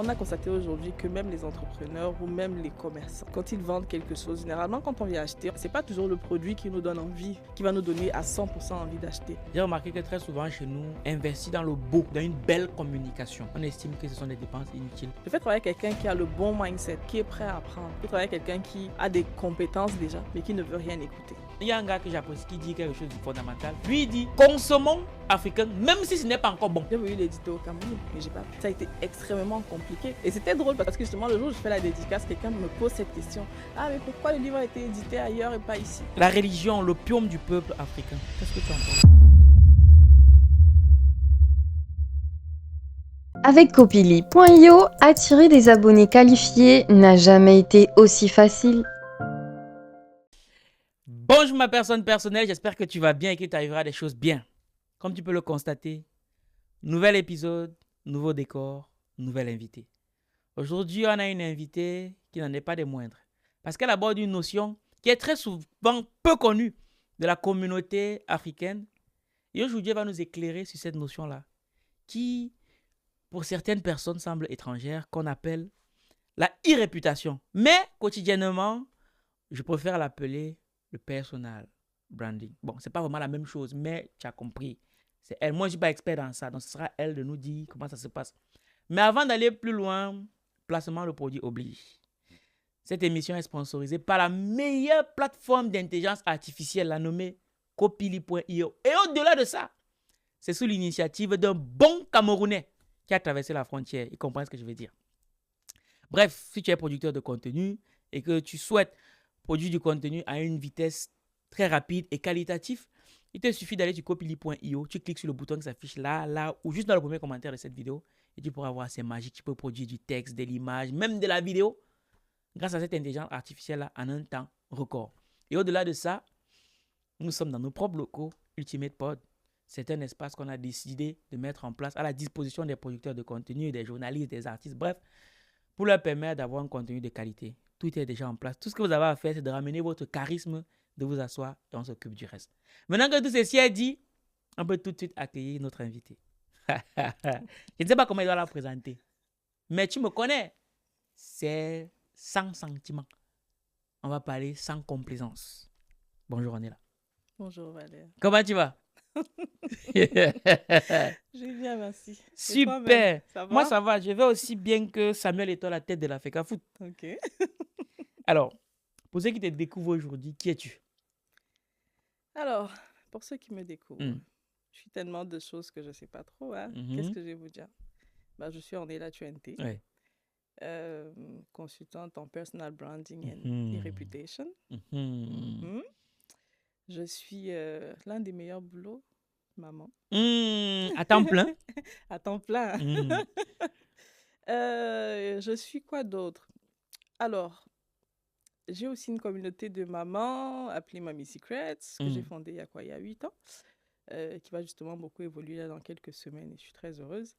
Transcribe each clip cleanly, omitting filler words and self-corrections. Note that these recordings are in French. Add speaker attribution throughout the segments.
Speaker 1: On a constaté aujourd'hui que même les entrepreneurs ou même les commerçants, quand ils vendent quelque chose, généralement quand on vient acheter, c'est pas toujours le produit qui nous donne envie, qui va nous donner à 100% envie d'acheter.
Speaker 2: J'ai remarqué que très souvent chez nous, investir dans le beau, dans une belle communication, on estime que ce sont des dépenses inutiles.
Speaker 1: Je fais travailler quelqu'un qui a le bon mindset, qui est prêt à apprendre. Je fais travailler quelqu'un qui a des compétences déjà, mais qui ne veut rien écouter.
Speaker 2: Il y a un gars que j'apprécie qui dit quelque chose de fondamental. Lui, il dit consommons africain, même si ce n'est pas encore bon.
Speaker 1: J'ai voulu l'éditer au Cameroun, mais j'ai pas pu. Ça a été extrêmement compliqué. Et c'était drôle parce que justement, le jour où je fais la dédicace, quelqu'un me pose cette question. Ah, mais pourquoi le livre a été édité ailleurs et pas ici?
Speaker 2: La religion, l'opium du peuple africain. Qu'est-ce que tu en penses?
Speaker 3: Avec Copili.io, attirer des abonnés qualifiés n'a jamais été aussi facile.
Speaker 2: Bonjour ma personne personnelle, j'espère que tu vas bien et que tu arriveras à des choses bien. Comme tu peux le constater, nouvel épisode, nouveau décor, nouvel invité. Aujourd'hui, on a une invitée qui n'en est pas des moindres. Parce qu'elle aborde une notion qui est très souvent peu connue de la communauté africaine. Et aujourd'hui, elle va nous éclairer sur cette notion-là, qui, pour certaines personnes, semble étrangère, qu'on appelle la e-réputation. Mais quotidiennement, je préfère l'appeler le personal branding. Bon, c'est pas vraiment la même chose, mais tu as compris. C'est elle. Moi, je ne suis pas expert dans ça, donc ce sera elle de nous dire comment ça se passe. Mais avant d'aller plus loin, placement le produit oblige. Cette émission est sponsorisée par la meilleure plateforme d'intelligence artificielle, la nommée Copili.io. Et au-delà de ça, c'est sous l'initiative d'un bon Camerounais qui a traversé la frontière. Il comprend ce que je veux dire. Bref, si tu es producteur de contenu et que tu souhaites produire du contenu à une vitesse très rapide et qualitative, il te suffit d'aller sur Copili.io, tu cliques sur le bouton qui s'affiche là, ou juste dans le premier commentaire de cette vidéo, et tu pourras voir, c'est magique, tu peux produire du texte, de l'image, même de la vidéo, grâce à cette intelligence artificielle-là, en un temps record. Et au-delà de ça, nous sommes dans nos propres locaux, Ultimate Pod. C'est un espace qu'on a décidé de mettre en place à la disposition des producteurs de contenu, des journalistes, des artistes, bref, pour leur permettre d'avoir un contenu de qualité. Tout est déjà en place. Tout ce que vous avez à faire, c'est de ramener votre charisme, de vous asseoir et on s'occupe du reste. Maintenant que tout ceci est dit, on peut tout de suite accueillir notre invité. Je ne sais pas comment il doit la présenter, mais tu me connais. C'est sans sentiment. On va parler sans complaisance. Bonjour, on est là.
Speaker 1: Bonjour Valère.
Speaker 2: Comment tu vas?
Speaker 1: Je vais bien, merci.
Speaker 2: Super.
Speaker 1: Ça va?
Speaker 2: Moi, ça va. Je vais aussi bien que Samuel et toi, la tête de la FECA Foot.
Speaker 1: Ok.
Speaker 2: Alors, pour ceux qui te découvrent aujourd'hui, qui es-tu?
Speaker 1: Alors, pour ceux qui me découvrent, je suis tellement de choses que je ne sais pas trop. Hein. Qu'est-ce que je vais vous dire? Je suis Ornella Tuente,
Speaker 2: Ouais.
Speaker 1: consultante en personal branding and e-reputation. Je suis l'un des meilleurs boulots, maman.
Speaker 2: À temps plein?
Speaker 1: À temps plein. Je suis quoi d'autre? Alors, j'ai aussi une communauté de mamans appelée Mamie Secrets, que j'ai fondée il y a 8 ans, qui va justement beaucoup évoluer là dans quelques semaines et je suis très heureuse.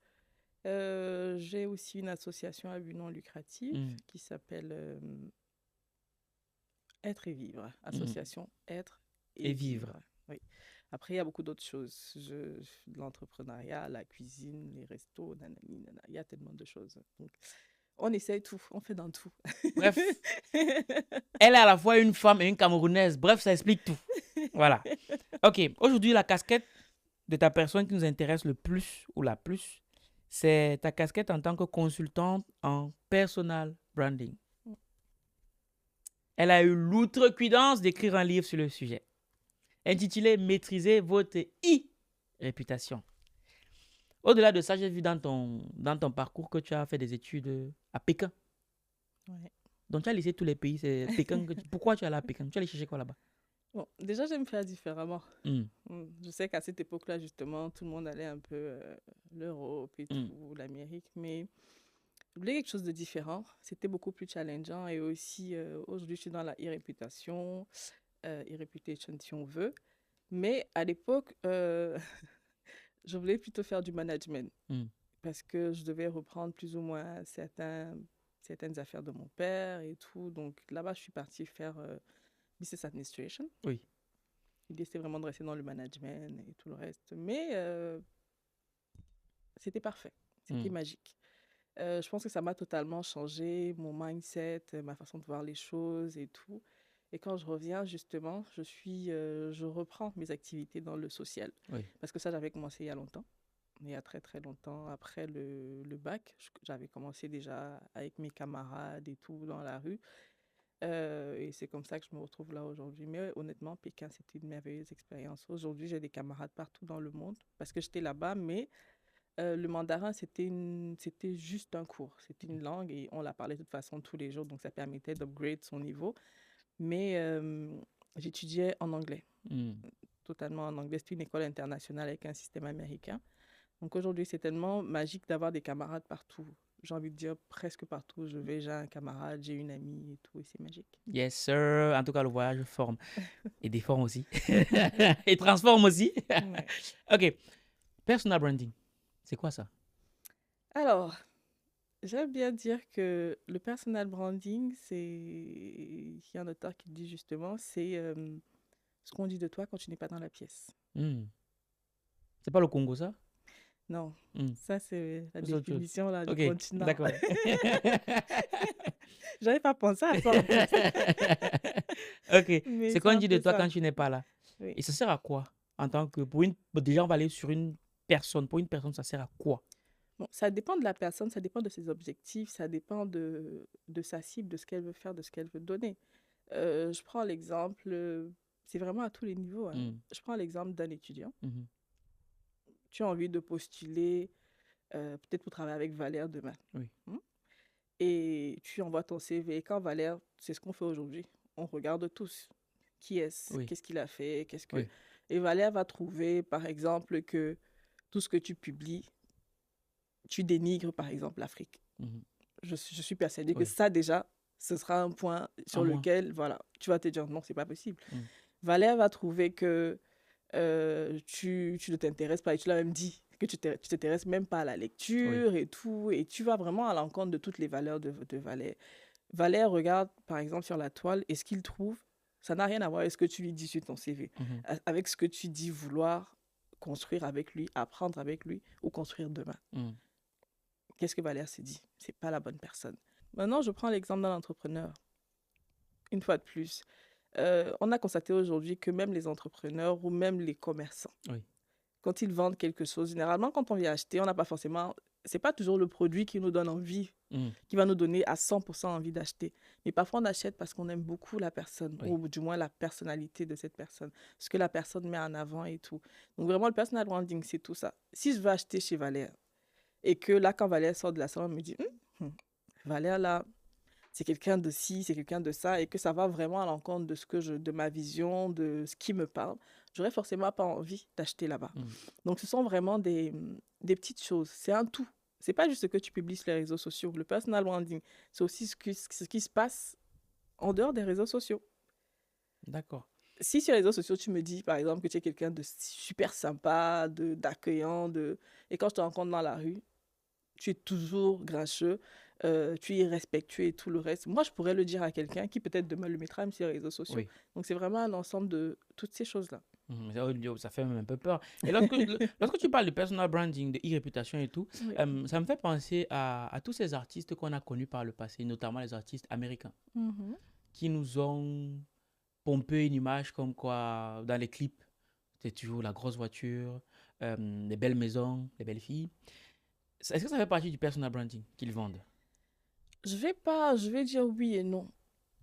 Speaker 1: J'ai aussi une association à but non lucratif qui s'appelle Être et Vivre. Association Être et Vivre. Oui. Après, il y a beaucoup d'autres choses. L'entrepreneuriat, la cuisine, les restos, nanani, nanana. Il y a tellement de choses. Donc, on essaye tout, on fait dans tout.
Speaker 2: Bref, elle est à la fois une femme et une Camerounaise. Bref, ça explique tout. Voilà. Ok, aujourd'hui, la casquette de ta personne qui nous intéresse le plus ou la plus, c'est ta casquette en tant que consultante en personal branding. Elle a eu l'outrecuidance d'écrire un livre sur le sujet, intitulé « Maîtriser votre e-réputation ». Au-delà de ça, j'ai vu dans ton parcours que tu as fait des études à Pékin.
Speaker 1: Ouais.
Speaker 2: Donc, tu as laissé tous les pays. C'est Pékin. Pourquoi tu es allé à Pékin? Tu allais chercher quoi là-bas?
Speaker 1: Bon, déjà, j'aime faire différemment. Je sais qu'à cette époque-là, justement, tout le monde allait un peu l'Europe et tout, l'Amérique, mais je voulais quelque chose de différent. C'était beaucoup plus challengeant et aussi, aujourd'hui, je suis dans la e-réputation, e-reputation si on veut. Mais à l'époque, je voulais plutôt faire du management parce que je devais reprendre plus ou moins certaines affaires de mon père et tout. Donc là-bas, je suis partie faire business administration.
Speaker 2: Oui.
Speaker 1: L'idée, c'était vraiment de rester dans le management et tout le reste. Mais c'était parfait. C'était magique. Je pense que ça m'a totalement changé, mon mindset, ma façon de voir les choses et tout. Et quand je reviens, justement, je reprends mes activités dans le social.
Speaker 2: Oui.
Speaker 1: Parce que ça, j'avais commencé il y a longtemps. Il y a très, très longtemps. Après le bac, j'avais commencé déjà avec mes camarades et tout dans la rue. Et c'est comme ça que je me retrouve là aujourd'hui. Mais honnêtement, Pékin, c'était une merveilleuse expérience. Aujourd'hui, j'ai des camarades partout dans le monde parce que j'étais là-bas, mais le mandarin, c'était juste un cours. C'était une langue et on la parlait de toute façon tous les jours, donc ça permettait d'upgrade son niveau. Mais j'étudiais en anglais, totalement en anglais. C'était une école internationale avec un système américain. Donc aujourd'hui, c'est tellement magique d'avoir des camarades partout. J'ai envie de dire presque partout où je vais, j'ai un camarade, j'ai une amie et tout, et c'est magique.
Speaker 2: Yes, sir. En tout cas, le voyage forme. Et déforme aussi. Et transforme aussi.
Speaker 1: Ouais.
Speaker 2: OK. Personal branding, c'est quoi ça?
Speaker 1: Alors, j'aime bien dire que le personal branding, il y a un auteur qui dit justement, c'est ce qu'on dit de toi quand tu n'es pas dans la pièce.
Speaker 2: C'est pas le Congo, ça?
Speaker 1: Non, ça c'est la
Speaker 2: C'est autre chose.
Speaker 1: définition là, du
Speaker 2: OK,
Speaker 1: continent.
Speaker 2: d'accord.
Speaker 1: J'avais pas pensé à ça en fait.
Speaker 2: OK.
Speaker 1: Mais
Speaker 2: C'est
Speaker 1: c'est
Speaker 2: quoi on
Speaker 1: un
Speaker 2: dit de
Speaker 1: peu
Speaker 2: toi
Speaker 1: ça.
Speaker 2: quand tu n'es pas là?
Speaker 1: Oui.
Speaker 2: Et ça sert à quoi en tant que... Déjà, on va aller sur une personne. Pour une personne, ça sert à quoi?
Speaker 1: Bon, ça dépend de la personne, ça dépend de ses objectifs, ça dépend de sa cible, de ce qu'elle veut faire, de ce qu'elle veut donner. Je prends l'exemple, c'est vraiment à tous les niveaux, hein. Je prends l'exemple d'un étudiant. Tu as envie de postuler, peut-être pour travailler avec Valère demain.
Speaker 2: Oui.
Speaker 1: Et tu envoies ton CV. Et quand Valère, c'est ce qu'on fait aujourd'hui, on regarde tous. Qui est-ce?
Speaker 2: Oui.
Speaker 1: Qu'est-ce qu'il a fait?
Speaker 2: Oui.
Speaker 1: Et Valère va trouver, par exemple, que tout ce que tu publies, tu dénigres, par exemple, l'Afrique. Je suis persuadée que ça, déjà, ce sera un point sur lequel, voilà, tu vas te dire non, c'est pas possible. Valère va trouver que tu ne t'intéresses pas, et tu l'as même dit, que tu t'intéresses même pas à la lecture et tout, et tu vas vraiment à l'encontre de toutes les valeurs de Valère. Valère regarde, par exemple, sur la toile, et ce qu'il trouve, ça n'a rien à voir avec ce que tu lui dis sur ton CV, avec ce que tu dis vouloir construire avec lui, apprendre avec lui, ou construire demain. Qu'est-ce que Valère s'est dit? C'est pas la bonne personne. Maintenant, je prends l'exemple d'un entrepreneur. Une fois de plus, on a constaté aujourd'hui que même les entrepreneurs ou même les commerçants, quand ils vendent quelque chose, généralement, quand on vient acheter, on n'a pas forcément... C'est pas toujours le produit qui nous donne envie, qui va nous donner à 100% envie d'acheter. Mais parfois, on achète parce qu'on aime beaucoup la personne, ou du moins la personnalité de cette personne, ce que la personne met en avant et tout. Donc vraiment, le personal branding, c'est tout ça. Si je veux acheter chez Valère, et que là, quand Valère sort de la salle, on me dit Valère, là, c'est quelqu'un de ci, c'est quelqu'un de ça, et que ça va vraiment à l'encontre de ma vision, de ce qui me parle, j'aurais forcément pas envie d'acheter là-bas. Donc, ce sont vraiment des petites choses. C'est un tout. C'est pas juste ce que tu publies sur les réseaux sociaux. Le personal branding, c'est aussi ce qui se passe en dehors des réseaux sociaux.
Speaker 2: D'accord.
Speaker 1: Si sur les réseaux sociaux, tu me dis, par exemple, que tu es quelqu'un de super sympa, d'accueillant, et quand je te rencontre dans la rue, tu es toujours grincheux, tu es irrespectueux et tout le reste. Moi, je pourrais le dire à quelqu'un qui peut-être demain le mettra même sur les réseaux sociaux. Donc, c'est vraiment un ensemble de toutes ces choses-là.
Speaker 2: Ça fait même un peu peur. Et lorsque tu parles de personal branding, de e-réputation et tout, ça me fait penser à tous ces artistes qu'on a connus par le passé, notamment les artistes américains, qui nous ont pompé une image comme quoi, dans les clips, c'est toujours la grosse voiture, les belles maisons, les belles filles. Est-ce que ça fait partie du personal branding qu'ils vendent?
Speaker 1: Je vais dire oui et non.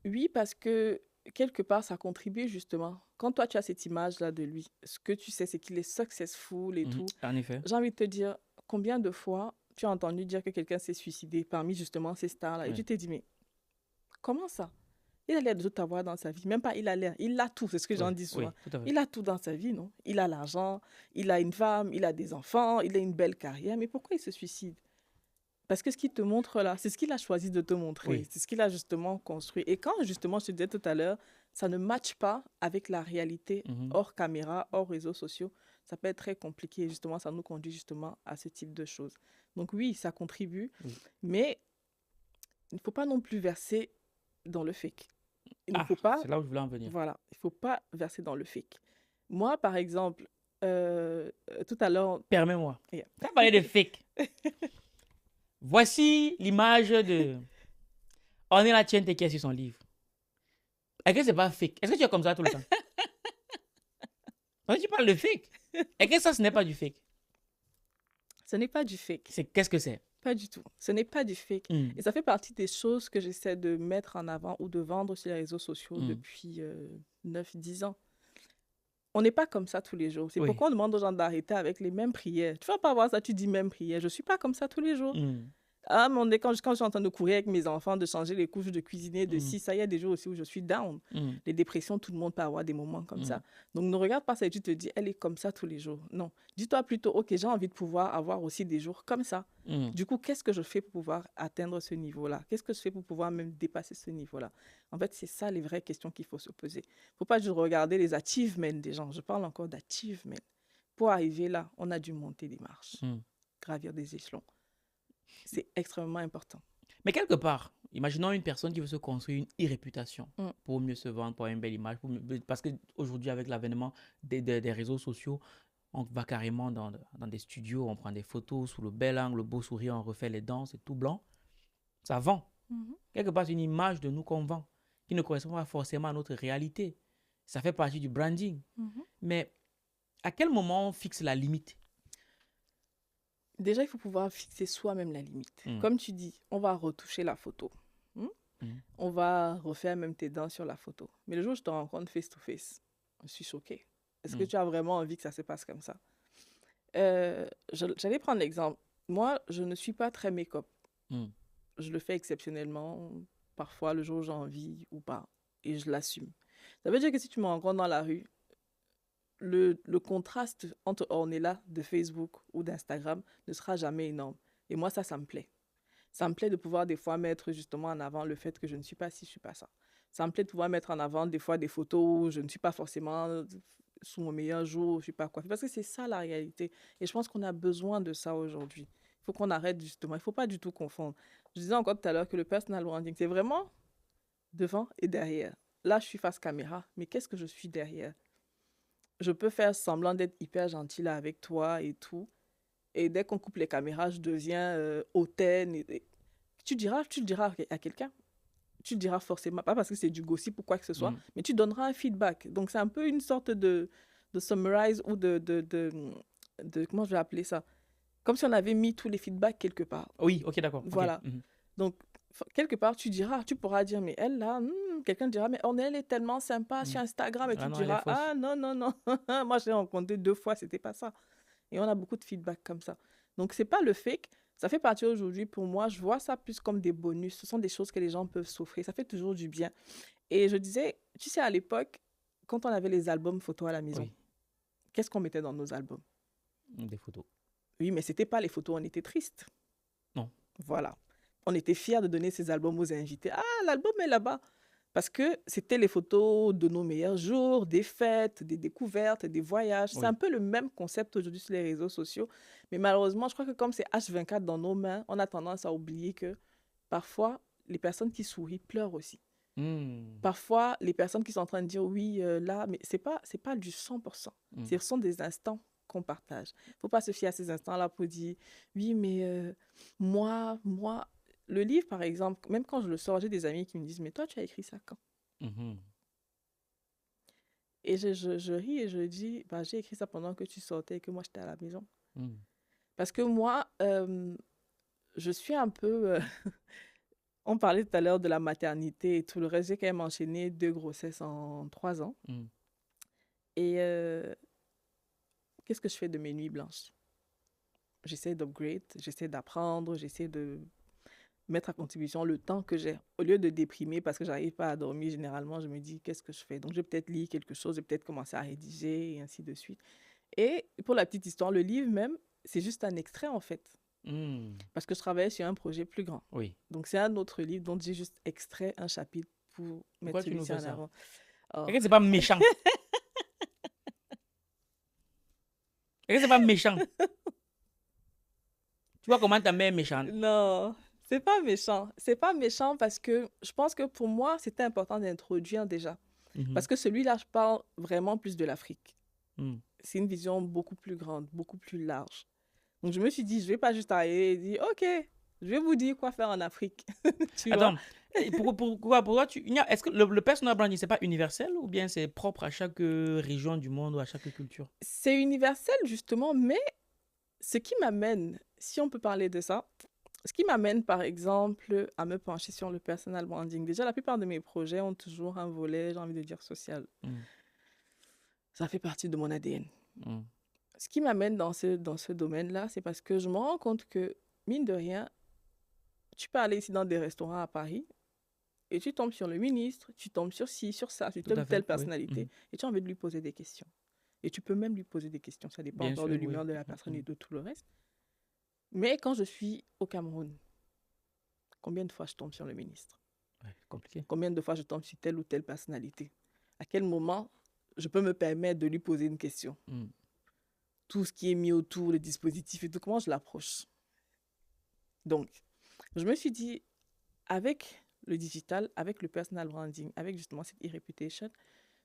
Speaker 1: Oui, parce que quelque part, ça contribue justement. Quand toi, tu as cette image-là de lui, ce que tu sais, c'est qu'il est successful et tout.
Speaker 2: En effet.
Speaker 1: J'ai envie de te dire, combien de fois tu as entendu dire que quelqu'un s'est suicidé parmi justement ces stars-là, et tu t'es dit, mais comment ça? Il a l'air de tout avoir dans sa vie. Même pas il a l'air, il a tout, c'est ce que j'en dis souvent. Il a tout dans sa vie, non? Il a l'argent, il a une femme, il a des enfants, il a une belle carrière. Mais pourquoi il se suicide? Parce que ce qu'il te montre là, c'est ce qu'il a choisi de te montrer. C'est ce qu'il a justement construit. Et quand justement, je te disais tout à l'heure, ça ne matche pas avec la réalité hors caméra, hors réseaux sociaux, ça peut être très compliqué. Et justement, ça nous conduit justement à ce type de choses. Donc oui, ça contribue, mais il ne faut pas non plus verser dans le fake. Il ne faut pas...
Speaker 2: C'est là où je voulais en venir.
Speaker 1: Voilà, il ne faut pas verser dans le fake. Moi, par exemple, tout à l'heure...
Speaker 2: Permets-moi. Tu as parlé de fake. Voici l'image de... On est la tienne, t'es qui est sur son livre. Est-ce que c'est pas fake? Est-ce que tu es comme ça tout le temps? Quand tu parles de fake, est-ce que ça, ce n'est pas du fake?
Speaker 1: Ce n'est pas du fake.
Speaker 2: Qu'est-ce que c'est?
Speaker 1: Pas du tout. Ce n'est pas du fake. Et ça fait partie des choses que j'essaie de mettre en avant ou de vendre sur les réseaux sociaux depuis 9-10 ans. On n'est pas comme ça tous les jours. C'est pourquoi on demande aux gens d'arrêter avec les mêmes prières. Tu vas pas voir ça, tu dis même prières. Je ne suis pas comme ça tous les jours. Ah, mais quand je suis en train de courir avec mes enfants, de changer les couches, de cuisiner, de si, ça y a des jours aussi où je suis down. Les dépressions, tout le monde peut avoir des moments comme ça. Donc, ne regarde pas ça et tu te dis, elle est comme ça tous les jours. Non. Dis-toi plutôt, ok, j'ai envie de pouvoir avoir aussi des jours comme ça. Du coup, qu'est-ce que je fais pour pouvoir atteindre ce niveau-là? Qu'est-ce que je fais pour pouvoir même dépasser ce niveau-là? En fait, c'est ça les vraies questions qu'il faut se poser. Il ne faut pas juste regarder les achievements des gens. Je parle encore d'achievements. Pour arriver là, on a dû monter des marches, gravir des échelons. C'est extrêmement important.
Speaker 2: Mais quelque part, imaginons une personne qui veut se construire une e-réputation pour mieux se vendre, pour avoir une belle image. Parce qu'aujourd'hui, avec l'avènement des réseaux sociaux, on va carrément dans des studios, on prend des photos sous le bel angle, le beau sourire, on refait les dents, c'est tout blanc. Ça vend. Quelque part, c'est une image de nous qu'on vend, qui ne correspond pas forcément à notre réalité. Ça fait partie du branding. Mais à quel moment on fixe la limite?
Speaker 1: Déjà, il faut pouvoir fixer soi-même la limite. Comme tu dis, on va retoucher la photo. On va refaire même tes dents sur la photo. Mais le jour où je te rencontre face-to-face, je suis choquée. Est-ce que tu as vraiment envie que ça se passe comme ça? J'allais prendre l'exemple. Moi, je ne suis pas très make-up. Je le fais exceptionnellement, parfois le jour où j'ai envie ou pas. Et je l'assume. Ça veut dire que si tu me rencontres dans la rue, le contraste entre ornella de Facebook ou d'Instagram ne sera jamais énorme. Et moi, ça me plaît. Ça me plaît de pouvoir des fois mettre justement en avant le fait que je ne suis pas ci, je ne suis pas ça. Ça me plaît de pouvoir mettre en avant des fois des photos où je ne suis pas forcément sous mon meilleur jour, je ne suis pas coiffée. Parce que c'est ça la réalité. Et je pense qu'on a besoin de ça aujourd'hui. Il faut qu'on arrête justement. Il ne faut pas du tout confondre. Je disais encore tout à l'heure que le personal branding, c'est vraiment devant et derrière. Là, je suis face caméra, mais qu'est-ce que je suis derrière? Je peux faire semblant d'être hyper gentille avec toi et tout. Et dès qu'on coupe les caméras, je deviens hautaine. Tu le diras à quelqu'un. Tu le diras forcément, pas parce que c'est du gossip ou quoi que ce soit, mais tu donneras un feedback. Donc, c'est un peu une sorte de summarize ou de comment je vais appeler ça? Comme si on avait mis tous les feedbacks quelque part.
Speaker 2: Oui, ok, d'accord.
Speaker 1: Voilà.
Speaker 2: Okay.
Speaker 1: Donc, quelque part, tu pourras dire, mais elle, là, quelqu'un dira, mais elle est tellement sympa sur Instagram. Et tu diras, ah non, moi, je l'ai rencontré 2 fois, c'était pas ça. Et on a beaucoup de feedback comme ça. Donc, c'est pas le fake. Ça fait partie aujourd'hui, pour moi, je vois ça plus comme des bonus. Ce sont des choses que les gens peuvent s'offrir. Ça fait toujours du bien. Et je disais, tu sais, à l'époque, quand on avait les albums photos à la maison, qu'est-ce qu'on mettait dans nos albums?
Speaker 2: Des photos.
Speaker 1: Oui, mais c'était pas les photos, on était tristes.
Speaker 2: Non.
Speaker 1: Voilà. On était fiers de donner ces albums aux invités. Ah, l'album est là-bas. Parce que c'était les photos de nos meilleurs jours, des fêtes, des découvertes, des voyages. C'est un peu le même concept aujourd'hui sur les réseaux sociaux. Mais malheureusement, je crois que comme c'est H24 dans nos mains, on a tendance à oublier que parfois, les personnes qui sourient pleurent aussi. Parfois, les personnes qui sont en train de dire oui, là, mais c'est pas du 100%. Ce sont des instants qu'on partage. Il ne faut pas se fier à ces instants-là pour dire oui, mais moi... Le livre, par exemple, même quand je le sors, j'ai des amis qui me disent « Mais toi, tu as écrit ça quand ?» Et je ris et je dis bah, « J'ai écrit ça pendant que tu sortais et que moi, j'étais à la maison. » Parce que moi, je suis un peu... On parlait tout à l'heure de la maternité et tout le reste. J'ai quand même enchaîné 2 grossesses en 3 ans. Et qu'est-ce que je fais de mes nuits blanches? J'essaie d'upgrade, j'essaie d'apprendre, j'essaie de mettre à contribution le temps que j'ai. Au lieu de déprimer parce que je n'arrive pas à dormir, généralement, je me dis, qu'est-ce que je fais? Donc, je vais peut-être lire quelque chose, je vais peut-être commencer à rédiger et ainsi de suite. Et pour la petite histoire, le livre même, c'est juste un extrait, en fait. Parce que je travaillais sur un projet plus grand.
Speaker 2: Oui.
Speaker 1: Donc, c'est un autre livre dont j'ai juste extrait un chapitre pour mettre celui-ci en avant.
Speaker 2: Est-ce que c'est pas méchant? Est-ce que c'est pas méchant? Tu vois comment ta mère est méchante?
Speaker 1: Non. C'est pas méchant. C'est pas méchant parce que je pense que pour moi, c'était important d'introduire déjà. Parce que celui-là, je parle vraiment plus de l'Afrique. C'est une vision beaucoup plus grande, beaucoup plus large. Donc, je me suis dit, je vais pas juste arriver et dire, OK, Je vais vous dire quoi faire en Afrique.
Speaker 2: Attends, pourquoi pour toi, est-ce que le personal branding, c'est pas universel ou bien c'est propre à chaque région du monde ou à chaque culture?
Speaker 1: C'est universel, justement, mais ce qui m'amène, si on peut parler de ça, ce qui m'amène, par exemple, à me pencher sur le personal branding. Déjà, la plupart de mes projets ont toujours un volet, j'ai envie de dire, social. Ça fait partie de mon ADN. Ce qui m'amène dans ce domaine-là, c'est parce que je me rends compte que, mine de rien, tu peux aller ici dans des restaurants à Paris et tu tombes sur le ministre, tu tombes sur ci, sur ça, sur telle personnalité,
Speaker 2: oui.
Speaker 1: et tu as envie de lui poser des questions. Et tu peux même lui poser des questions, ça dépend encore de l'humeur de la personne et de tout le reste. Mais quand je suis au Cameroun, combien de fois je tombe sur le ministre?
Speaker 2: Compliqué.
Speaker 1: Combien de fois je tombe sur telle ou telle personnalité? À quel moment je peux me permettre de lui poser une question? Tout ce qui est mis autour, le dispositif et tout, comment je l'approche? Donc, je me suis dit, avec le digital, avec le personal branding, avec justement cette e-reputation,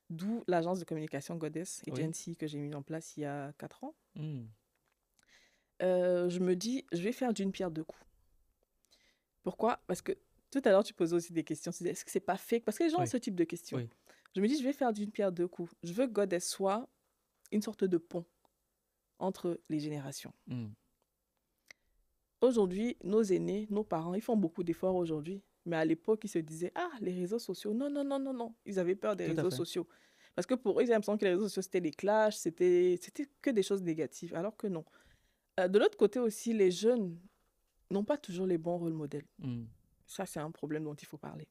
Speaker 1: d'où l'agence de communication Goddess Agency que j'ai mis en place il y a 4 ans, je me dis, je vais faire d'une pierre deux coups. Pourquoi? Parce que tout à l'heure, tu posais aussi des questions. Tu disais, est-ce que c'est pas fake? Parce que les gens ont ce type de questions. Je me dis, je vais faire d'une pierre deux coups. Je veux que Goddess soit une sorte de pont entre les générations. Aujourd'hui, nos aînés, nos parents, ils font beaucoup d'efforts aujourd'hui. Mais à l'époque, ils se disaient, les réseaux sociaux, non. Ils avaient peur des réseaux sociaux. Parce que pour eux, ils avaient l'impression que les réseaux sociaux, c'était des clashs, c'était que des choses négatives. Alors que non. De l'autre côté aussi, les jeunes n'ont pas toujours les bons rôles modèles. Ça, c'est un problème dont il faut parler.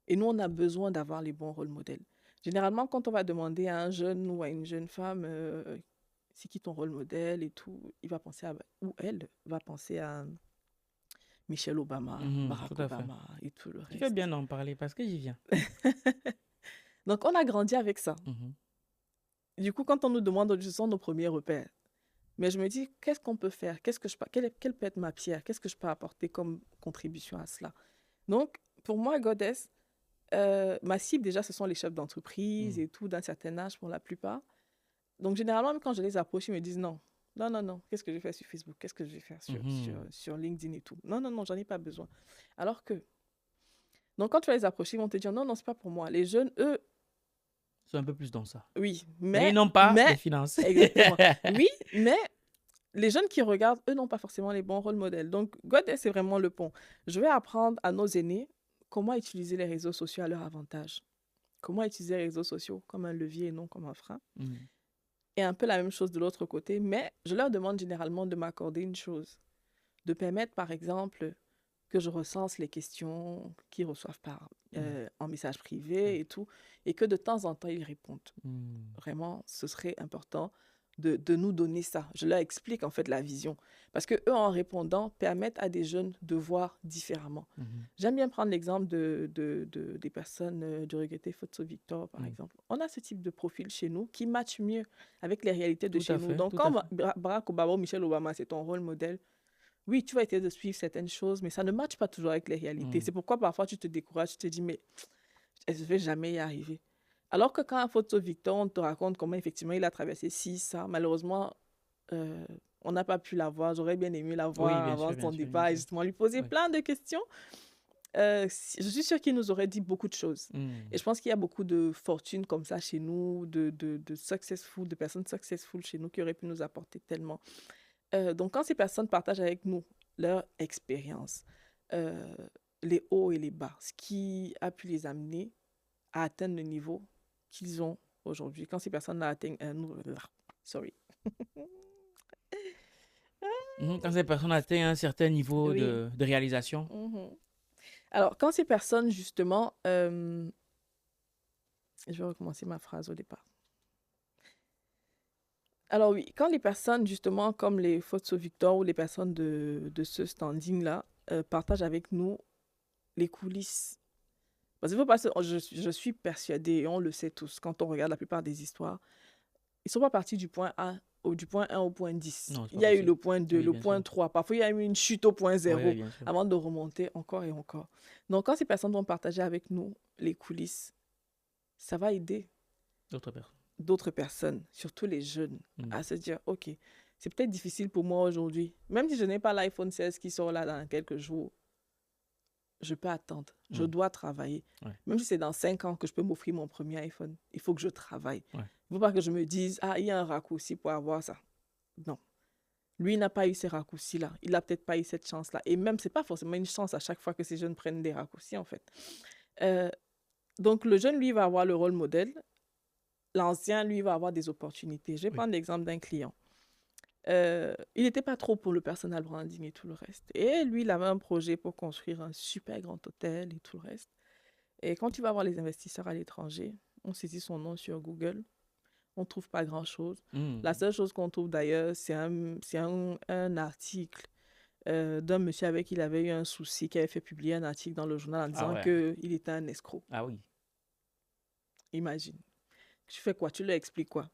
Speaker 1: Et nous, on a besoin d'avoir les bons rôles modèles. Généralement, quand on va demander à un jeune ou à une jeune femme, c'est qui ton rôle modèle et tout, il va penser ou elle va penser à Michelle Obama, Barack Obama et tout le reste.
Speaker 2: Tu fais bien d'en parler parce que j'y viens.
Speaker 1: Donc, on a grandi avec ça. Du coup, quand on nous demande, ce sont nos premiers repères. Mais je me dis, qu'est-ce qu'on peut faire? Quelle peut être ma pierre? Qu'est-ce que je peux apporter comme contribution à cela? Donc, pour moi, Goddess, ma cible, déjà, ce sont les chefs d'entreprise et tout, d'un certain âge pour la plupart. Donc, généralement, même quand je les approche, ils me disent non. Qu'est-ce que je vais faire sur Facebook? Qu'est-ce que je vais faire sur LinkedIn et tout? Non, j'en ai pas besoin. Alors que, donc, quand tu vas les approcher, ils vont te dire non, c'est pas pour moi. Les jeunes, eux,
Speaker 2: sont un peu plus dans ça.
Speaker 1: Oui,
Speaker 2: mais ils n'ont pas les finances.
Speaker 1: Exactement. Oui, mais les jeunes qui regardent, eux, n'ont pas forcément les bons rôles modèles. Donc, Goddess, c'est vraiment le pont. Je vais apprendre à nos aînés comment utiliser les réseaux sociaux à leur avantage. Comment utiliser les réseaux sociaux comme un levier et non comme un frein. Et un peu la même chose de l'autre côté, mais je leur demande généralement de m'accorder une chose. De permettre, par exemple, que je recense les questions qu'ils reçoivent en message privé et tout, et que de temps en temps, ils répondent. Vraiment, ce serait important de nous donner ça. Je leur explique en fait la vision. Parce qu'eux, en répondant, permettent à des jeunes de voir différemment. J'aime bien prendre l'exemple des personnes du regretté Fotso Victor, par exemple. On a ce type de profil chez nous qui match mieux avec les réalités de chez nous. Donc, quand Barack Obama ou Michelle Obama, c'est ton rôle modèle, oui, tu vas essayer de suivre certaines choses, mais ça ne matche pas toujours avec les réalités. C'est pourquoi parfois tu te décourages, tu te dis, mais je ne vais jamais y arriver. Alors que quand un Fotso Victor, on te raconte comment effectivement il a traversé ça, malheureusement, on n'a pas pu la voir. J'aurais bien aimé la voir avant son départ et justement lui poser plein de questions. Je suis sûre qu'il nous aurait dit beaucoup de choses. Et je pense qu'il y a beaucoup de fortunes comme ça chez nous, de personnes successful chez nous qui auraient pu nous apporter tellement. Donc, quand ces personnes partagent avec nous leur expérience, les hauts et les bas, ce qui a pu les amener à atteindre le niveau qu'ils ont aujourd'hui. Quand ces personnes atteignent
Speaker 2: Quand ces personnes atteignent un certain niveau de réalisation.
Speaker 1: Alors, quand ces personnes, justement... je vais recommencer ma phrase au départ. Alors oui, quand les personnes, justement, comme les Fotso Victor ou les personnes de ce standing-là, partagent avec nous les coulisses. Parce qu'il faut pas je suis persuadée, et on le sait tous, quand on regarde la plupart des histoires, ils ne sont pas partis du point A ou du point 1 au point 10. Non, il y a eu le point 2, le point 3. Parfois, il y a eu une chute au point 0 avant de remonter encore et encore. Donc, quand ces personnes vont partager avec nous les coulisses, ça va aider d'autres personnes, surtout les jeunes, à se dire, OK, c'est peut-être difficile pour moi aujourd'hui. Même si je n'ai pas l'iPhone 16 qui sort là dans quelques jours, je peux attendre. Je dois travailler.
Speaker 2: Ouais.
Speaker 1: Même si c'est dans 5 ans que je peux m'offrir mon premier iPhone, il faut que je travaille.
Speaker 2: Ouais.
Speaker 1: Il ne faut pas que je me dise, ah, il y a un raccourci pour avoir ça. Non. Lui, il n'a pas eu ces raccourcis-là. Il n'a peut-être pas eu cette chance-là. Et même, ce n'est pas forcément une chance à chaque fois que ces jeunes prennent des raccourcis, en fait. Donc, le jeune, lui, va avoir le rôle modèle. L'ancien, lui, va avoir des opportunités. Je vais prendre l'exemple d'un client. Il n'était pas trop pour le personal branding et tout le reste. Et lui, il avait un projet pour construire un super grand hôtel et tout le reste. Et quand tu vas voir les investisseurs à l'étranger, on saisit son nom sur Google, on ne trouve pas grand-chose. La seule chose qu'on trouve d'ailleurs, c'est un article d'un monsieur avec qui il avait eu un souci, qui avait fait publier un article dans le journal en disant qu'il était un escroc.
Speaker 2: Ah oui.
Speaker 1: Imagine. Tu fais quoi? Tu leur expliques quoi?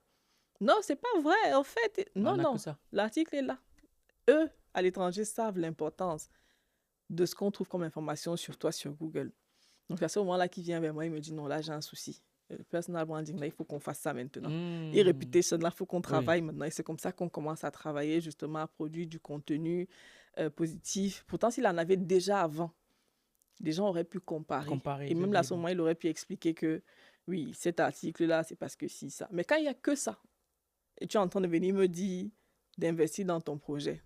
Speaker 1: Non, c'est pas vrai. En fait, non. L'article est là. Eux, à l'étranger, savent l'importance de ce qu'on trouve comme information sur toi sur Google. Donc, à ce moment-là, qui vient vers moi, il me dit, non, là, j'ai un souci. Le personal branding, là, il faut qu'on fasse ça maintenant. Et reputation, là, il faut qu'on travaille maintenant. Et c'est comme ça qu'on commence à travailler, justement, à produire du contenu positif. Pourtant, s'il en avait déjà avant, les gens auraient pu comparer. Et même là, à ce moment, il aurait pu expliquer que, oui, cet article-là, c'est parce que si, ça. Mais quand il n'y a que ça, et tu es en train de venir me dire d'investir dans ton projet.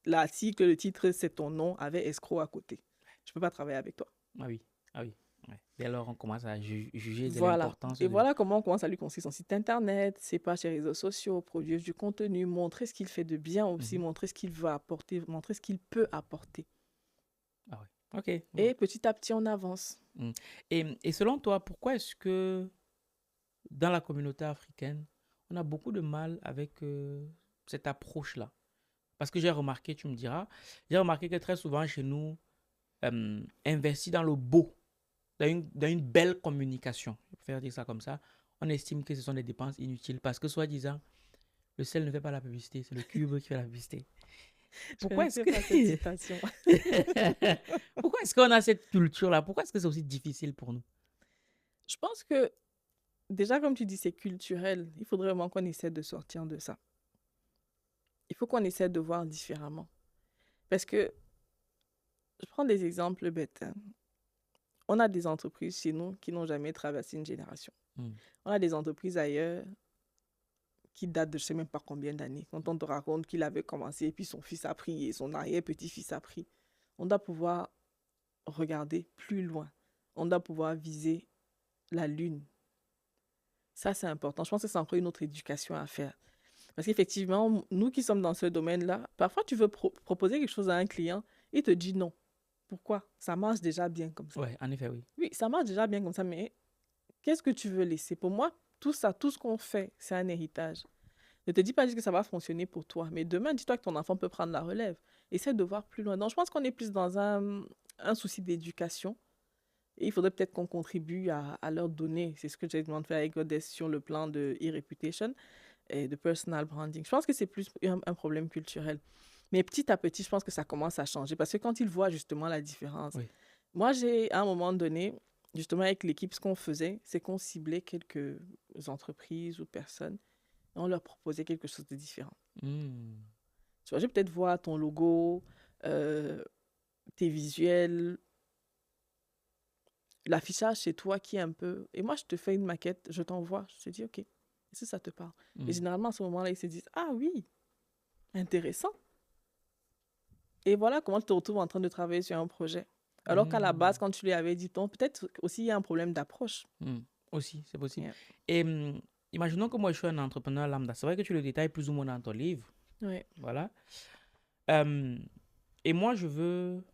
Speaker 1: L'article, le titre, c'est ton nom avec escroc à côté. Je ne peux pas travailler avec toi.
Speaker 2: Ah oui. Ouais. Et alors, on commence à juger de l'importance.
Speaker 1: Et voilà comment on commence à lui construire son site internet, ses pages sur les réseaux sociaux, produire du contenu, montrer ce qu'il fait de bien aussi, montrer ce qu'il veut apporter, montrer ce qu'il peut apporter.
Speaker 2: Ah oui. OK.
Speaker 1: Et petit à petit, on avance.
Speaker 2: Et selon toi, pourquoi est-ce que dans la communauté africaine, on a beaucoup de mal avec cette approche-là? Parce que j'ai remarqué, tu me diras, que très souvent chez nous, investir dans le beau, dans une belle communication, je préfère dire ça comme ça, on estime que ce sont des dépenses inutiles parce que, soi-disant, le sel ne fait pas la publicité, c'est le cube qui fait la publicité. Pourquoi est-ce Pourquoi est-ce qu'on a cette culture-là? Pourquoi est-ce que c'est aussi difficile pour nous?
Speaker 1: Je pense que, déjà, comme tu dis, c'est culturel. Il faudrait vraiment qu'on essaie de sortir de ça. Il faut qu'on essaie de voir différemment. Parce que, je prends des exemples bêtes. On a des entreprises chez nous qui n'ont jamais traversé une génération. On a des entreprises ailleurs qui datent de je ne sais même pas combien d'années. Quand on te raconte qu'il avait commencé et puis son fils a pris et son arrière-petit-fils a pris, on doit pouvoir regarder plus loin. On doit pouvoir viser la lune. Ça, c'est important. Je pense que c'est encore une autre éducation à faire. Parce qu'effectivement, nous qui sommes dans ce domaine-là, parfois tu veux proposer quelque chose à un client, il te dit non. Pourquoi? Ça marche déjà bien comme ça.
Speaker 2: Oui, en effet, oui.
Speaker 1: Oui, ça marche déjà bien comme ça, mais qu'est-ce que tu veux laisser? Pour moi, tout ça, tout ce qu'on fait, c'est un héritage. Ne te dis pas juste que ça va fonctionner pour toi, mais demain, dis-toi que ton enfant peut prendre la relève. Essaie de voir plus loin. Donc, je pense qu'on est plus dans un souci d'éducation. Et il faudrait peut-être qu'on contribue à leur donner. C'est ce que j'ai demandé de faire avec Goddess sur le plan de e-reputation et de personal branding. Je pense que c'est plus un problème culturel. Mais petit à petit, je pense que ça commence à changer. Parce que quand ils voient justement la différence. Oui. Moi, à un moment donné, justement avec l'équipe, ce qu'on faisait, c'est qu'on ciblait quelques entreprises ou personnes et on leur proposait quelque chose de différent. Tu vois, je vais peut-être voir ton logo, tes visuels, l'affichage chez toi qui est un peu... Et moi, je te fais une maquette, je t'envoie, je te dis, OK, est-ce que ça te parle? Et généralement, à ce moment-là, ils se disent, ah oui, intéressant. Et voilà comment tu te retrouves en train de travailler sur un projet. Alors qu'à la base, quand tu lui avais dit, peut-être aussi il y a un problème d'approche.
Speaker 2: Aussi, c'est possible. Yeah. Et imaginons que moi, je suis un entrepreneur lambda. C'est vrai que tu le détailles plus ou moins dans ton livre.
Speaker 1: Oui.
Speaker 2: Voilà. Et moi, je veux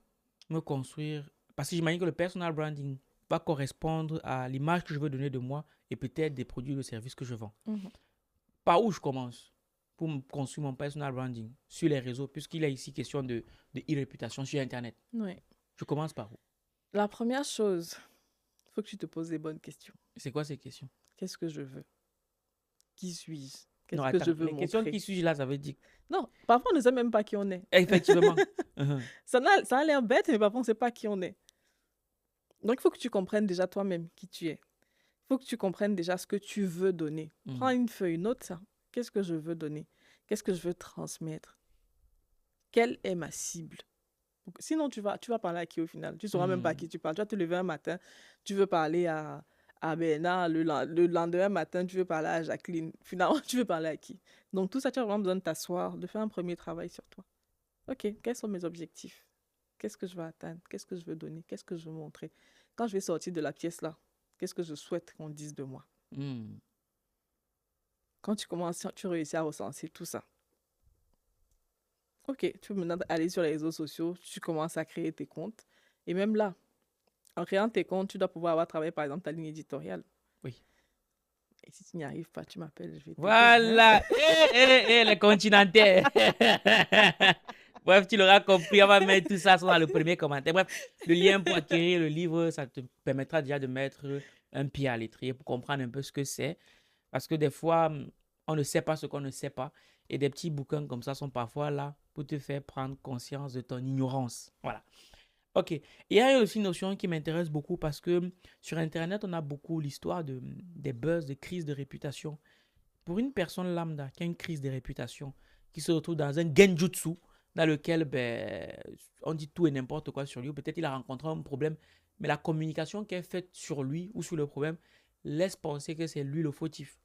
Speaker 2: me construire... Parce que j'imagine que le personal branding va correspondre à l'image que je veux donner de moi et peut-être des produits ou services que je vends. Par où je commence pour me construire mon personal branding sur les réseaux, puisqu'il y a ici question de e-réputation sur Internet.
Speaker 1: Oui.
Speaker 2: Je commence par où?
Speaker 1: La première chose, il faut que tu te poses les bonnes questions.
Speaker 2: C'est quoi ces questions?
Speaker 1: Qu'est-ce que je veux? Qui suis-je? Qu'est-ce que je veux montrer?
Speaker 2: Les questions qui suis-je là, ça veut dire...
Speaker 1: Non, parfois on ne sait même pas qui on est.
Speaker 2: Effectivement.
Speaker 1: Ça a l'air bête, mais parfois on ne sait pas qui on est. Donc il faut que tu comprennes déjà toi-même qui tu es. Il faut que tu comprennes déjà ce que tu veux donner. Prends une feuille, note ça. Qu'est-ce que je veux donner? Qu'est-ce que je veux transmettre? Quelle est ma cible? Sinon, tu vas parler à qui au final? Tu ne sauras même pas à qui tu parles. Tu vas te lever un matin, tu veux parler à Bernard, le lendemain matin, tu veux parler à Jacqueline. Finalement, tu veux parler à qui? Donc, tout ça, tu as vraiment besoin de t'asseoir, de faire un premier travail sur toi. OK, quels sont mes objectifs? Qu'est-ce que je veux atteindre? Qu'est-ce que je veux donner? Qu'est-ce que je veux montrer? Quand je vais sortir de la pièce là, qu'est-ce que je souhaite qu'on dise de moi? Quand tu réussis à recenser tout ça, OK, tu peux maintenant aller sur les réseaux sociaux, tu commences à créer tes comptes. Et même là, en créant tes comptes, tu dois pouvoir avoir travaillé, par exemple, ta ligne éditoriale.
Speaker 2: Oui.
Speaker 1: Et si tu n'y arrives pas, tu m'appelles, je vais t'aider.
Speaker 2: Voilà. Le continentaire. Bref, tu l'auras compris. On va mettre tout ça dans le premier commentaire. Bref, le lien pour acquérir le livre, ça te permettra déjà de mettre un pied à l'étrier pour comprendre un peu ce que c'est. Parce que des fois, on ne sait pas ce qu'on ne sait pas. Et des petits bouquins comme ça sont parfois là pour te faire prendre conscience de ton ignorance. Voilà. OK. Et il y a aussi une notion qui m'intéresse beaucoup parce que sur Internet, on a beaucoup l'histoire des buzz, des crises de réputation. Pour une personne lambda qui a une crise de réputation, qui se retrouve dans un genjutsu, dans lequel on dit tout et n'importe quoi sur lui, ou peut-être il a rencontré un problème, mais la communication qui est faite sur lui ou sur le problème laisse penser que c'est lui le fautif.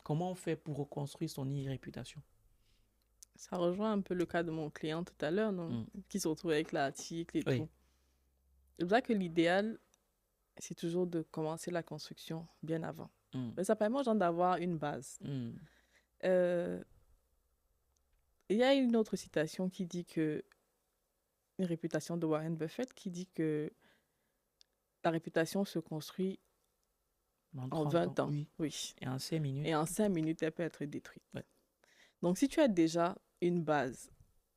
Speaker 2: Comment on fait pour reconstruire son réputation?
Speaker 1: Ça rejoint un peu le cas de mon client tout à l'heure, qui se retrouve avec l'article et tout. C'est pour ça que l'idéal, c'est toujours de commencer la construction bien avant. Mais ça permet aux gens d'avoir une base. Il y a une autre citation qui dit que, une réputation de Warren Buffett qui dit que la réputation se construit en 20 ans. Oui.
Speaker 2: Et en 5 minutes.
Speaker 1: Et en 5 minutes, elle peut être détruite. Ouais. Donc, si tu as déjà une base,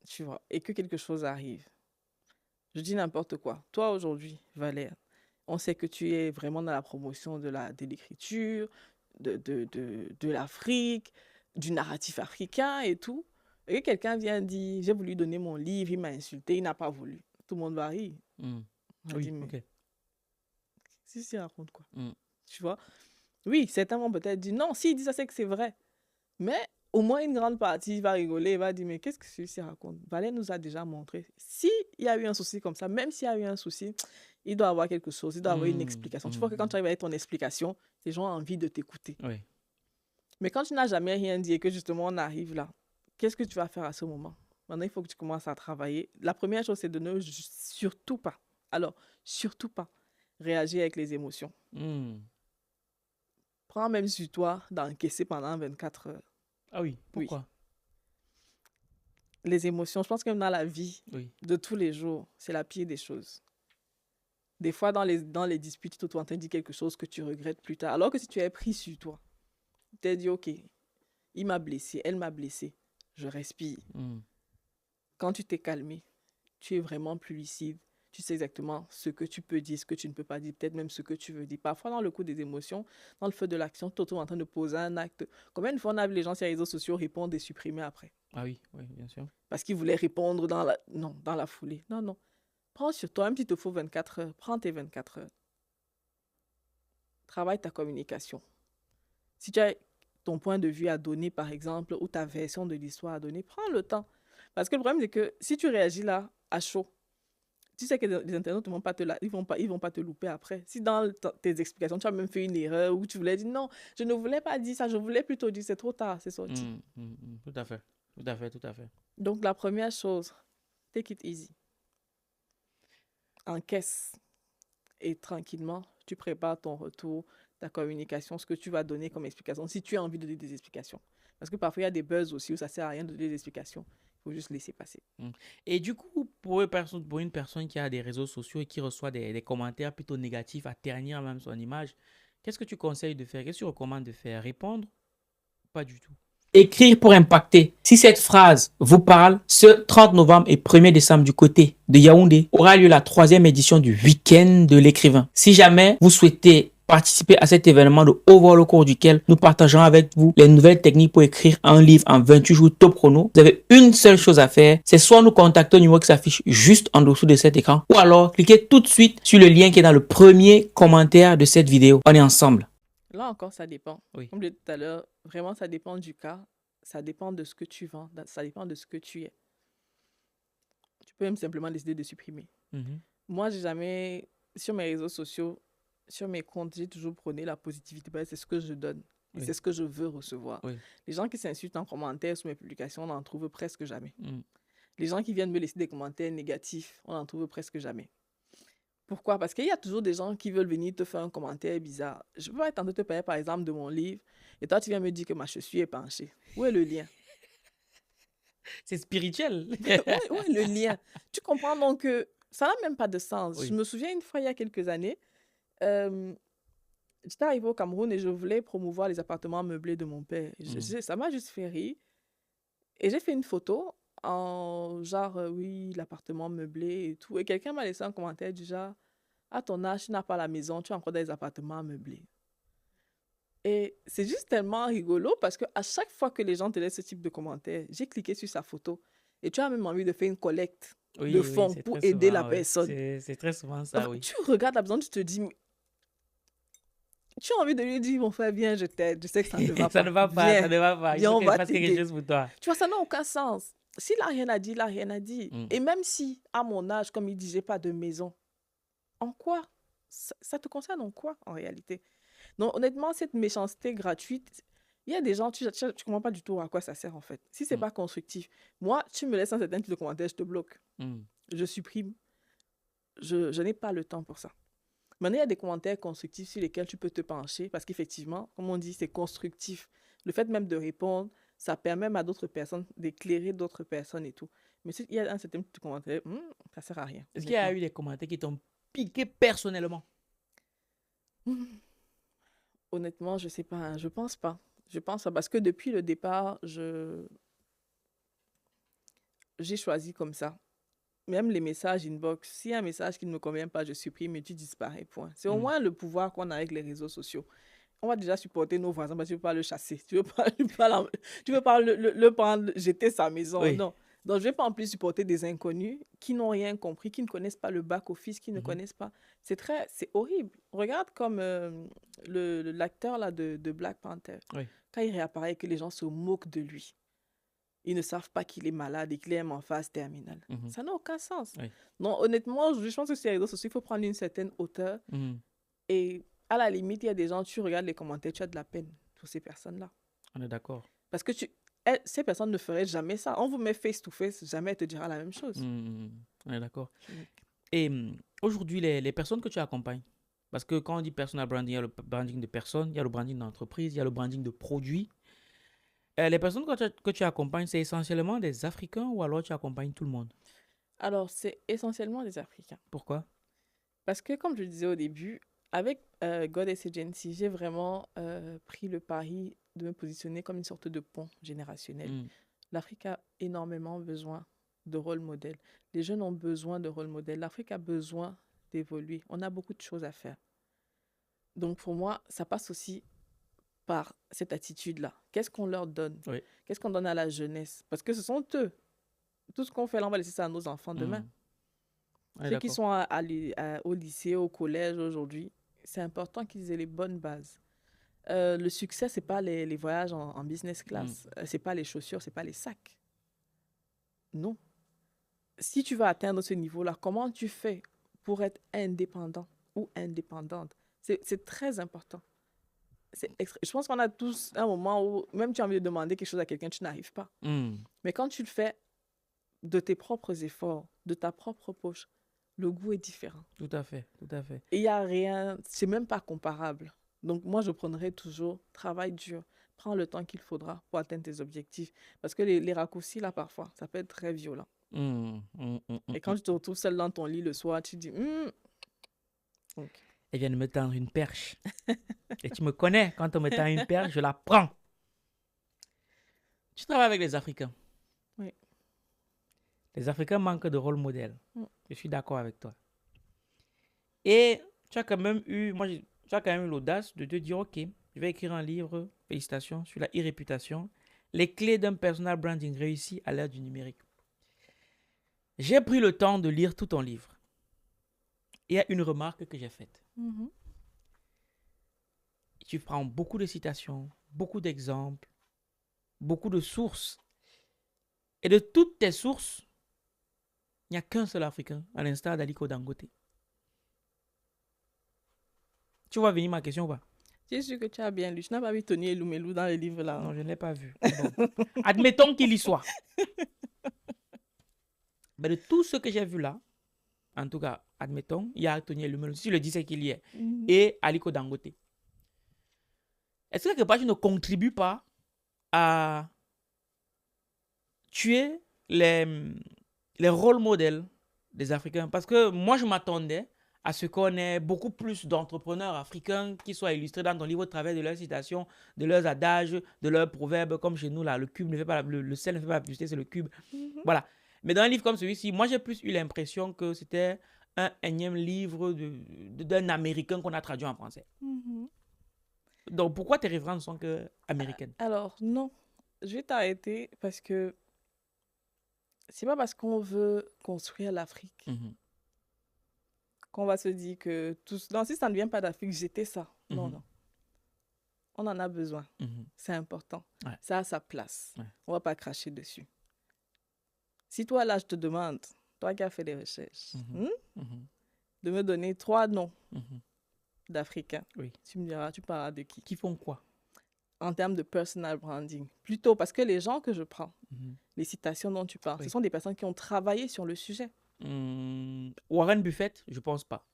Speaker 1: tu vois, et que quelque chose arrive, je dis n'importe quoi. Toi, aujourd'hui, Valère, on sait que tu es vraiment dans la promotion de l'écriture, de l'Afrique, du narratif africain et tout. Et que quelqu'un vient dire, j'ai voulu donner mon livre, il m'a insulté, il n'a pas voulu. Tout le monde va rire.
Speaker 2: Oui, ok.
Speaker 1: Si, raconte quoi. Tu vois? Oui, certains vont peut-être dire, non, s'il dit ça, c'est que c'est vrai. Mais au moins une grande partie va rigoler et va dire, mais qu'est-ce que celui-ci raconte? Valère nous a déjà montré. S'il y a eu un souci comme ça, même s'il y a eu un souci, il doit avoir quelque chose, il doit avoir une explication. Tu vois que quand tu arrives avec ton explication, les gens ont envie de t'écouter.
Speaker 2: Oui.
Speaker 1: Mais quand tu n'as jamais rien dit et que justement on arrive là, qu'est-ce que tu vas faire à ce moment? Maintenant, il faut que tu commences à travailler. La première chose, c'est de ne surtout pas, réagir avec les émotions. Prends même sur toi d'encaisser pendant 24 heures.
Speaker 2: Ah oui, pourquoi?
Speaker 1: Oui. Les émotions, je pense que même dans la vie de tous les jours, c'est la pire des choses. Des fois, dans les disputes, tu es en train de dire quelque chose que tu regrettes plus tard. Alors que si tu es pris sur toi, tu t'es dit, OK, il m'a blessé, elle m'a blessé, je respire. Quand tu t'es calmé, tu es vraiment plus lucide. Tu sais exactement ce que tu peux dire, ce que tu ne peux pas dire, peut-être même ce que tu veux dire. Parfois, dans le coup des émotions, dans le feu de l'action, tu es en train de poser un acte. Combien de fois on a vu les gens sur les réseaux sociaux répondre et supprimer après?
Speaker 2: Ah oui, bien sûr.
Speaker 1: Parce qu'ils voulaient répondre dans la foulée. Non. Prends sur toi, même s'il te faut 24 heures, prends tes 24 heures. Travaille ta communication. Si tu as ton point de vue à donner, par exemple, ou ta version de l'histoire à donner, prends le temps. Parce que le problème, c'est que si tu réagis là, à chaud, tu sais que les internautes ne vont pas ils vont pas te louper après. Si dans tes explications, tu as même fait une erreur ou tu voulais dire non, je ne voulais pas dire ça, je voulais plutôt dire c'est trop tard, c'est sorti.
Speaker 2: Tout à fait.
Speaker 1: Donc, la première chose, take it easy. Encaisse et tranquillement, tu prépares ton retour, ta communication, ce que tu vas donner comme explication, si tu as envie de donner des explications. Parce que parfois, il y a des buzz aussi où ça ne sert à rien de donner des explications. Il faut juste laisser passer.
Speaker 2: Et du coup, pour une personne qui a des réseaux sociaux et qui reçoit des commentaires plutôt négatifs à ternir même son image, qu'est-ce que tu conseilles de faire? Qu'est-ce que tu recommandes de faire? Répondre? Pas du tout. Écrire pour impacter. Si cette phrase vous parle, ce 30 novembre et 1er décembre du côté de Yaoundé aura lieu la 3e édition du week-end de l'écrivain. Si jamais vous souhaitez participer à cet événement de haut vol au cours duquel nous partagerons avec vous les nouvelles techniques pour écrire un livre en 28 jours top chrono, vous avez une seule chose à faire, c'est soit nous contacter au numéro qui s'affiche juste en dessous de cet écran, ou alors cliquez tout de suite sur le lien qui est dans le premier commentaire de cette vidéo. On est ensemble.
Speaker 1: Là encore, ça dépend. Comme je disais tout à l'heure, vraiment, ça dépend du cas. ça dépend de ce que tu vends, ça dépend de ce que tu es. Tu peux même simplement décider de supprimer. Moi, j'ai jamais, sur mes réseaux sociaux, sur mes comptes, j'ai toujours prôné la positivité parce que c'est ce que je donne. Et c'est ce que je veux recevoir. Les gens qui s'insultent en commentaire sous mes publications, on n'en trouve presque jamais. Les gens qui viennent me laisser des commentaires négatifs, on n'en trouve presque jamais. Pourquoi? Parce qu'il y a toujours des gens qui veulent venir te faire un commentaire bizarre. Je peux pas être en train de te parler, par exemple, de mon livre, et toi, tu viens me dire que ma chaussure est penchée. Où est le lien?
Speaker 2: C'est spirituel.
Speaker 1: Où est le lien? Tu comprends donc que ça n'a même pas de sens. Je me souviens une fois, il y a quelques années, j'étais arrivée au Cameroun et je voulais promouvoir les appartements meublés de mon père. Ça m'a juste fait rire. Et j'ai fait une photo en genre, oui, l'appartement meublé et tout. Et quelqu'un m'a laissé un commentaire du genre, à ton âge, tu n'as pas la maison, tu as encore des appartements meublés. Et c'est juste tellement rigolo parce qu'à chaque fois que les gens te laissent ce type de commentaires, j'ai cliqué sur sa photo. Et tu as même envie de faire une collecte de fonds pour aider la personne.
Speaker 2: C'est très souvent ça,
Speaker 1: donc, tu regardes la personne, tu te dis, tu as envie de lui dire, mon frère, viens, je t'aide. Je sais que ça ne va pas.
Speaker 2: Ça ne va pas, ça ne va pas.
Speaker 1: Viens, on va
Speaker 2: faire quelque chose pour toi.
Speaker 1: Tu vois, ça n'a aucun sens. S'il n'a rien à dire, il n'a rien à dire. Et même si, à mon âge, comme il dit, j'ai pas de maison, en quoi? Ça te concerne en quoi, en réalité? Donc, honnêtement, cette méchanceté gratuite, il y a des gens, tu ne comprends pas du tout à quoi ça sert, en fait. Si ce n'est pas constructif. Moi, tu me laisses un certain type de commentaire, je te bloque. Je supprime. Je n'ai pas le temps pour ça. Maintenant, il y a des commentaires constructifs sur lesquels tu peux te pencher parce qu'effectivement, comme on dit, c'est constructif. Le fait même de répondre, ça permet même à d'autres personnes d'éclairer d'autres personnes et tout. Mais s'il y a un certain type de commentaire, ça ne sert à rien.
Speaker 2: Est-ce qu'il y a eu des commentaires qui t'ont piqué personnellement?
Speaker 1: Honnêtement, je ne sais pas. Hein. Je pense pas. Je pense pas parce que depuis le départ, j'ai choisi comme ça. Même les messages inbox, s'il y a un message qui ne me convient pas, je supprime et tu disparais, point. C'est au moins le pouvoir qu'on a avec les réseaux sociaux. On va déjà supporter nos voisins parce que tu ne veux pas le chasser. Tu ne veux pas le prendre, jeter sa maison. Non. Donc, je ne vais pas en plus supporter des inconnus qui n'ont rien compris, qui ne connaissent pas le back-office, qui ne connaissent pas. C'est horrible. Regarde comme l'acteur là de Black Panther. Quand il réapparaît et que les gens se moquent de lui. Ils ne savent pas qu'il est malade et qu'il est en phase terminale. Ça n'a aucun sens. Non, honnêtement, je pense que sur les réseaux sociaux, il faut prendre une certaine hauteur. Et à la limite, il y a des gens, tu regardes les commentaires, tu as de la peine pour ces personnes-là.
Speaker 2: On est d'accord.
Speaker 1: Parce que ces personnes ne feraient jamais ça. On vous met face-to-face, jamais elle te dira la même chose.
Speaker 2: On est d'accord. Et aujourd'hui, les personnes que tu accompagnes, parce que quand on dit personal branding, il y a le branding de personnes, il y a le branding d'entreprise, il y a le branding de produits. Les personnes que tu accompagnes, c'est essentiellement des Africains ou alors tu accompagnes tout le monde?
Speaker 1: Alors, c'est essentiellement des Africains.
Speaker 2: Pourquoi?
Speaker 1: Parce que, comme je le disais au début, avec Goddess Agency, j'ai vraiment pris le pari de me positionner comme une sorte de pont générationnel. L'Afrique a énormément besoin de rôle modèle. Les jeunes ont besoin de rôle modèle. L'Afrique a besoin d'évoluer. On a beaucoup de choses à faire. Donc, pour moi, ça passe aussi par cette attitude-là. Qu'est-ce qu'on leur donne? Qu'est-ce qu'on donne à la jeunesse? Parce que ce sont eux. Tout ce qu'on fait là, on va laisser ça à nos enfants demain. Ceux qui sont au lycée, au collège aujourd'hui, c'est important qu'ils aient les bonnes bases. Le succès, ce n'est pas les voyages en business class. Ce n'est pas les chaussures, ce n'est pas les sacs. Non. Si tu veux atteindre ce niveau-là, comment tu fais pour être indépendant ou indépendante? C'est très important. Je pense qu'on a tous un moment où, même tu as envie de demander quelque chose à quelqu'un, tu n'arrives pas. Mais quand tu le fais de tes propres efforts, de ta propre poche, le goût est différent.
Speaker 2: Tout à fait, tout à fait.
Speaker 1: Et il n'y a rien, c'est même pas comparable. Donc moi, je prendrais toujours travail dur. Prends le temps qu'il faudra pour atteindre tes objectifs. Parce que les raccourcis, là, parfois, ça peut être très violent. Et quand tu te retrouves seul dans ton lit le soir, tu te dis... Okay.
Speaker 2: Elle vient de me tendre une perche. Et tu me connais, quand on me tend une perche, je la prends. Tu travailles avec les Africains.
Speaker 1: Oui.
Speaker 2: Les Africains manquent de rôle modèle. Je suis d'accord avec toi. Et tu as quand même eu l'audace de te dire, OK, je vais écrire un livre, félicitations, sur la e-réputation, les clés d'un personal branding réussi à l'ère du numérique. J'ai pris le temps de lire tout ton livre. Il y a une remarque que j'ai faite. Tu prends beaucoup de citations, beaucoup d'exemples, beaucoup de sources. Et de toutes tes sources, il n'y a qu'un seul Africain, à l'instar d'Aliko Dangote. Tu vois venir ma question ou pas?
Speaker 1: Je suis sûr que tu as bien lu. Tu n'as pas vu Tony Elumelou dans le livre là.
Speaker 2: Non, je ne l'ai pas vu. Bon. Admettons qu'il y soit. Mais de tout ce que j'ai vu là, en tout cas, admettons, il y a Tony Elumelou. Si je le dis, c'est qu'il y est. Et Aliko Dangote. Est-ce que quelque part, tu ne contribues pas à tuer les rôles modèles des Africains? Parce que moi, je m'attendais à ce qu'on ait beaucoup plus d'entrepreneurs africains qui soient illustrés dans ton livre au travers de leurs citations, de leurs adages, de leurs proverbes, comme chez nous, là, le cube ne fait pas, le sel ne fait pas la publicité, c'est le cube. Voilà. Mais dans un livre comme celui-ci, moi, j'ai plus eu l'impression que c'était un énième livre d'un Américain qu'on a traduit en français. Donc, pourquoi tes références sont que américaines?
Speaker 1: Alors, non. Je vais t'arrêter parce que c'est pas parce qu'on veut construire l'Afrique qu'on va se dire que tous... Non, si ça ne vient pas d'Afrique, j'étais ça. Non, non. On en a besoin. C'est important. Ouais. Ça a sa place. Ouais. On ne va pas cracher dessus. Si toi, là, je te demande, toi qui as fait des recherches, de me donner 3 noms d'Africains, tu me diras, tu parleras de qui?
Speaker 2: Qui font quoi?
Speaker 1: En termes de personal branding. Plutôt parce que les gens que je prends, les citations dont tu parles, ce sont des personnes qui ont travaillé sur le sujet.
Speaker 2: Warren Buffett, je pense pas.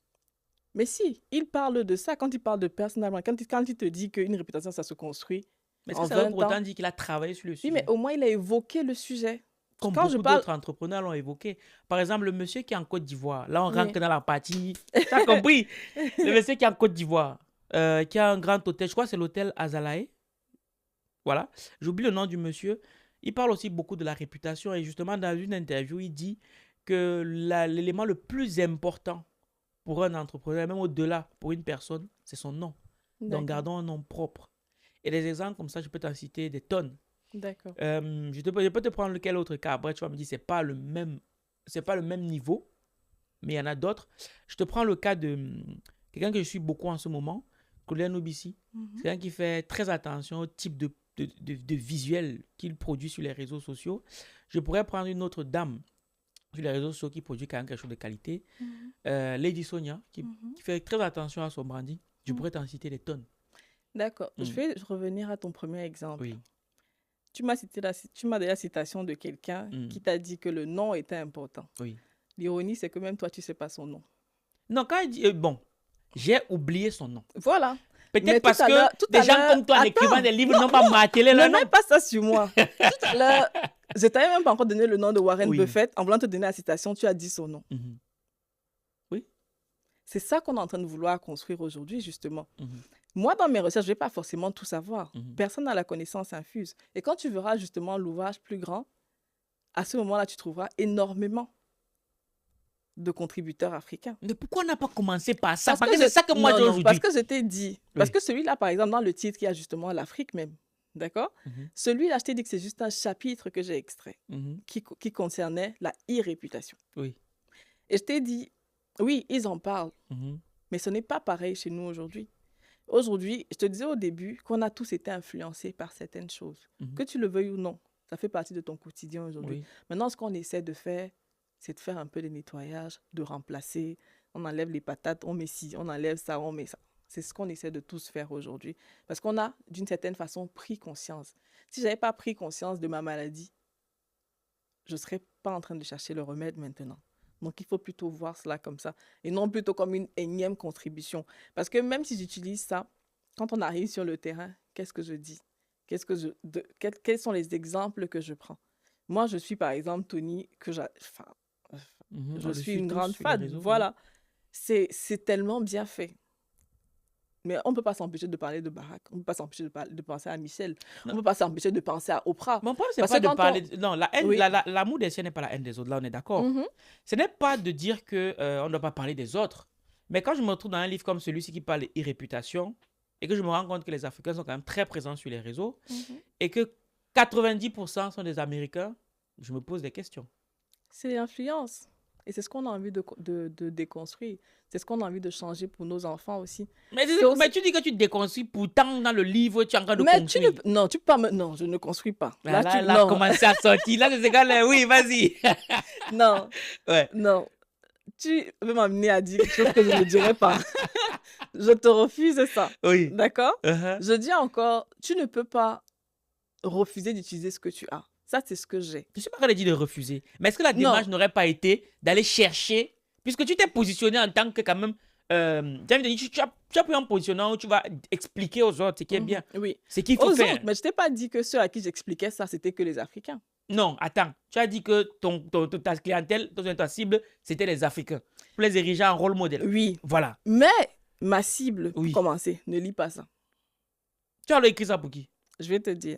Speaker 1: Mais si, il parle de ça quand il parle de personal branding, quand il te dit qu'une réputation, ça se construit.
Speaker 2: Mais est-ce que ça veut pour autant dire qu'il a travaillé sur le sujet?
Speaker 1: Oui, mais au moins, il a évoqué le sujet.
Speaker 2: Comme beaucoup d'autres entrepreneurs l'ont évoqué. Par exemple, le monsieur qui est en Côte d'Ivoire, là on rentre dans la partie, tu as compris? Le monsieur qui est en Côte d'Ivoire, qui a un grand hôtel, je crois que c'est l'hôtel Azalae. Voilà, j'oublie le nom du monsieur. Il parle aussi beaucoup de la réputation et justement dans une interview, il dit que l'élément le plus important pour un entrepreneur, même au-delà pour une personne, c'est son nom. Donc gardons un nom propre. Et des exemples comme ça, je peux t'en citer des tonnes.
Speaker 1: D'accord.
Speaker 2: Je peux te prendre lequel autre cas. Après, tu vas me dire, c'est pas le même niveau, mais il y en a d'autres. Je te prends le cas de quelqu'un que je suis beaucoup en ce moment, Claudia Nobissi. C'est quelqu'un qui fait très attention au type de visuel qu'il produit sur les réseaux sociaux. Je pourrais prendre une autre dame sur les réseaux sociaux qui produit quand même quelque chose de qualité. Lady Sonia, qui fait très attention à son branding. Je pourrais t'en citer des tonnes.
Speaker 1: D'accord. Je vais revenir à ton premier exemple. Oui. Tu m'as donné la citation de quelqu'un qui t'a dit que le nom était important. Oui. L'ironie, c'est que même toi, tu ne sais pas son nom.
Speaker 2: Non, quand il dit... bon, j'ai oublié son nom.
Speaker 1: Voilà.
Speaker 2: Peut-être parce que des gens comme toi, en écrivant des livres, n'ont pas martelé le nom.
Speaker 1: Ne mets pas ça sur moi. Tout à l'heure, je ne t'avais même pas encore donné le nom de Warren Buffett. En voulant te donner la citation, tu as dit son nom.
Speaker 2: Oui.
Speaker 1: C'est ça qu'on est en train de vouloir construire aujourd'hui, justement. Moi, dans mes recherches, je ne vais pas forcément tout savoir. Personne n'a la connaissance infuse. Et quand tu verras justement l'ouvrage plus grand, à ce moment-là, tu trouveras énormément de contributeurs africains.
Speaker 2: Mais pourquoi on n'a pas commencé par ça? Parce que c'est ça que moi j'ai aujourd'hui.
Speaker 1: Parce que je t'ai dit. Parce que celui-là, par exemple, dans le titre, il y a justement l'Afrique même. D'accord? Celui-là, je t'ai dit que c'est juste un chapitre que j'ai extrait qui concernait la e-réputation.
Speaker 2: Oui.
Speaker 1: Et je t'ai dit, oui, ils en parlent. Mais ce n'est pas pareil chez nous aujourd'hui. Aujourd'hui, je te disais au début qu'on a tous été influencés par certaines choses. Que tu le veuilles ou non, ça fait partie de ton quotidien aujourd'hui. Oui. Maintenant, ce qu'on essaie de faire, c'est de faire un peu de nettoyage, de remplacer. On enlève les patates, on met ci, on enlève ça, on met ça. C'est ce qu'on essaie de tous faire aujourd'hui. Parce qu'on a, d'une certaine façon, pris conscience. Si je n'avais pas pris conscience de ma maladie, je ne serais pas en train de chercher le remède maintenant. Donc, il faut plutôt voir cela comme ça et non plutôt comme une énième contribution. Parce que même si j'utilise ça, quand on arrive sur le terrain, qu'est-ce que je dis? Quels sont les exemples que je prends? Moi, je suis par exemple Tony, je suis une grande fan. Voilà. C'est tellement bien fait. Mais on ne peut pas s'empêcher de parler de Barack. On ne peut pas s'empêcher de penser à Michel. On ne peut pas s'empêcher de penser à Oprah.
Speaker 2: Mon problème, c'est pas de parler... Non, l'amour des siens n'est pas la haine des autres. Là, on est d'accord. Ce n'est pas de dire qu'on ne doit pas parler des autres. Mais quand je me retrouve dans un livre comme celui-ci qui parle d'e-réputation et que je me rends compte que les Africains sont quand même très présents sur les réseaux et que 90% sont des Américains, je me pose des questions.
Speaker 1: C'est l'influence. Et c'est ce qu'on a envie de déconstruire. C'est ce qu'on a envie de changer pour nos enfants aussi.
Speaker 2: Mais tu dis que tu déconstruis, pourtant dans le livre, tu es en train de construire.
Speaker 1: Non, tu peux pas Non, je ne construis pas.
Speaker 2: Là, tu as commencé à sortir. Là, c'est quand oui, vas-y.
Speaker 1: Non.
Speaker 2: Ouais.
Speaker 1: Non. Tu veux m'amener à dire quelque chose que je ne dirais pas. Je te refuse ça.
Speaker 2: Oui.
Speaker 1: D'accord? Je dis encore, tu ne peux pas refuser d'utiliser ce que tu as. Ça, c'est ce que j'ai.
Speaker 2: Je ne suis pas en train de dire de refuser. Mais est-ce que la démarche n'aurait pas été d'aller chercher, puisque tu t'es positionné en tant que quand même, tu as pris un positionnement où tu vas expliquer aux autres ce qui est bien.
Speaker 1: Oui.
Speaker 2: Ce qu'il faut faire.
Speaker 1: Autres, mais je ne t'ai pas dit que ceux à qui j'expliquais ça, c'était que les Africains.
Speaker 2: Non, attends. Tu as dit que ta clientèle, ta cible, c'était les Africains. Pour les ériger en rôle modèle.
Speaker 1: Oui.
Speaker 2: Voilà.
Speaker 1: Mais ma cible, pour commencer, ne lis pas ça.
Speaker 2: Tu as écrit ça pour qui?
Speaker 1: Je vais te dire.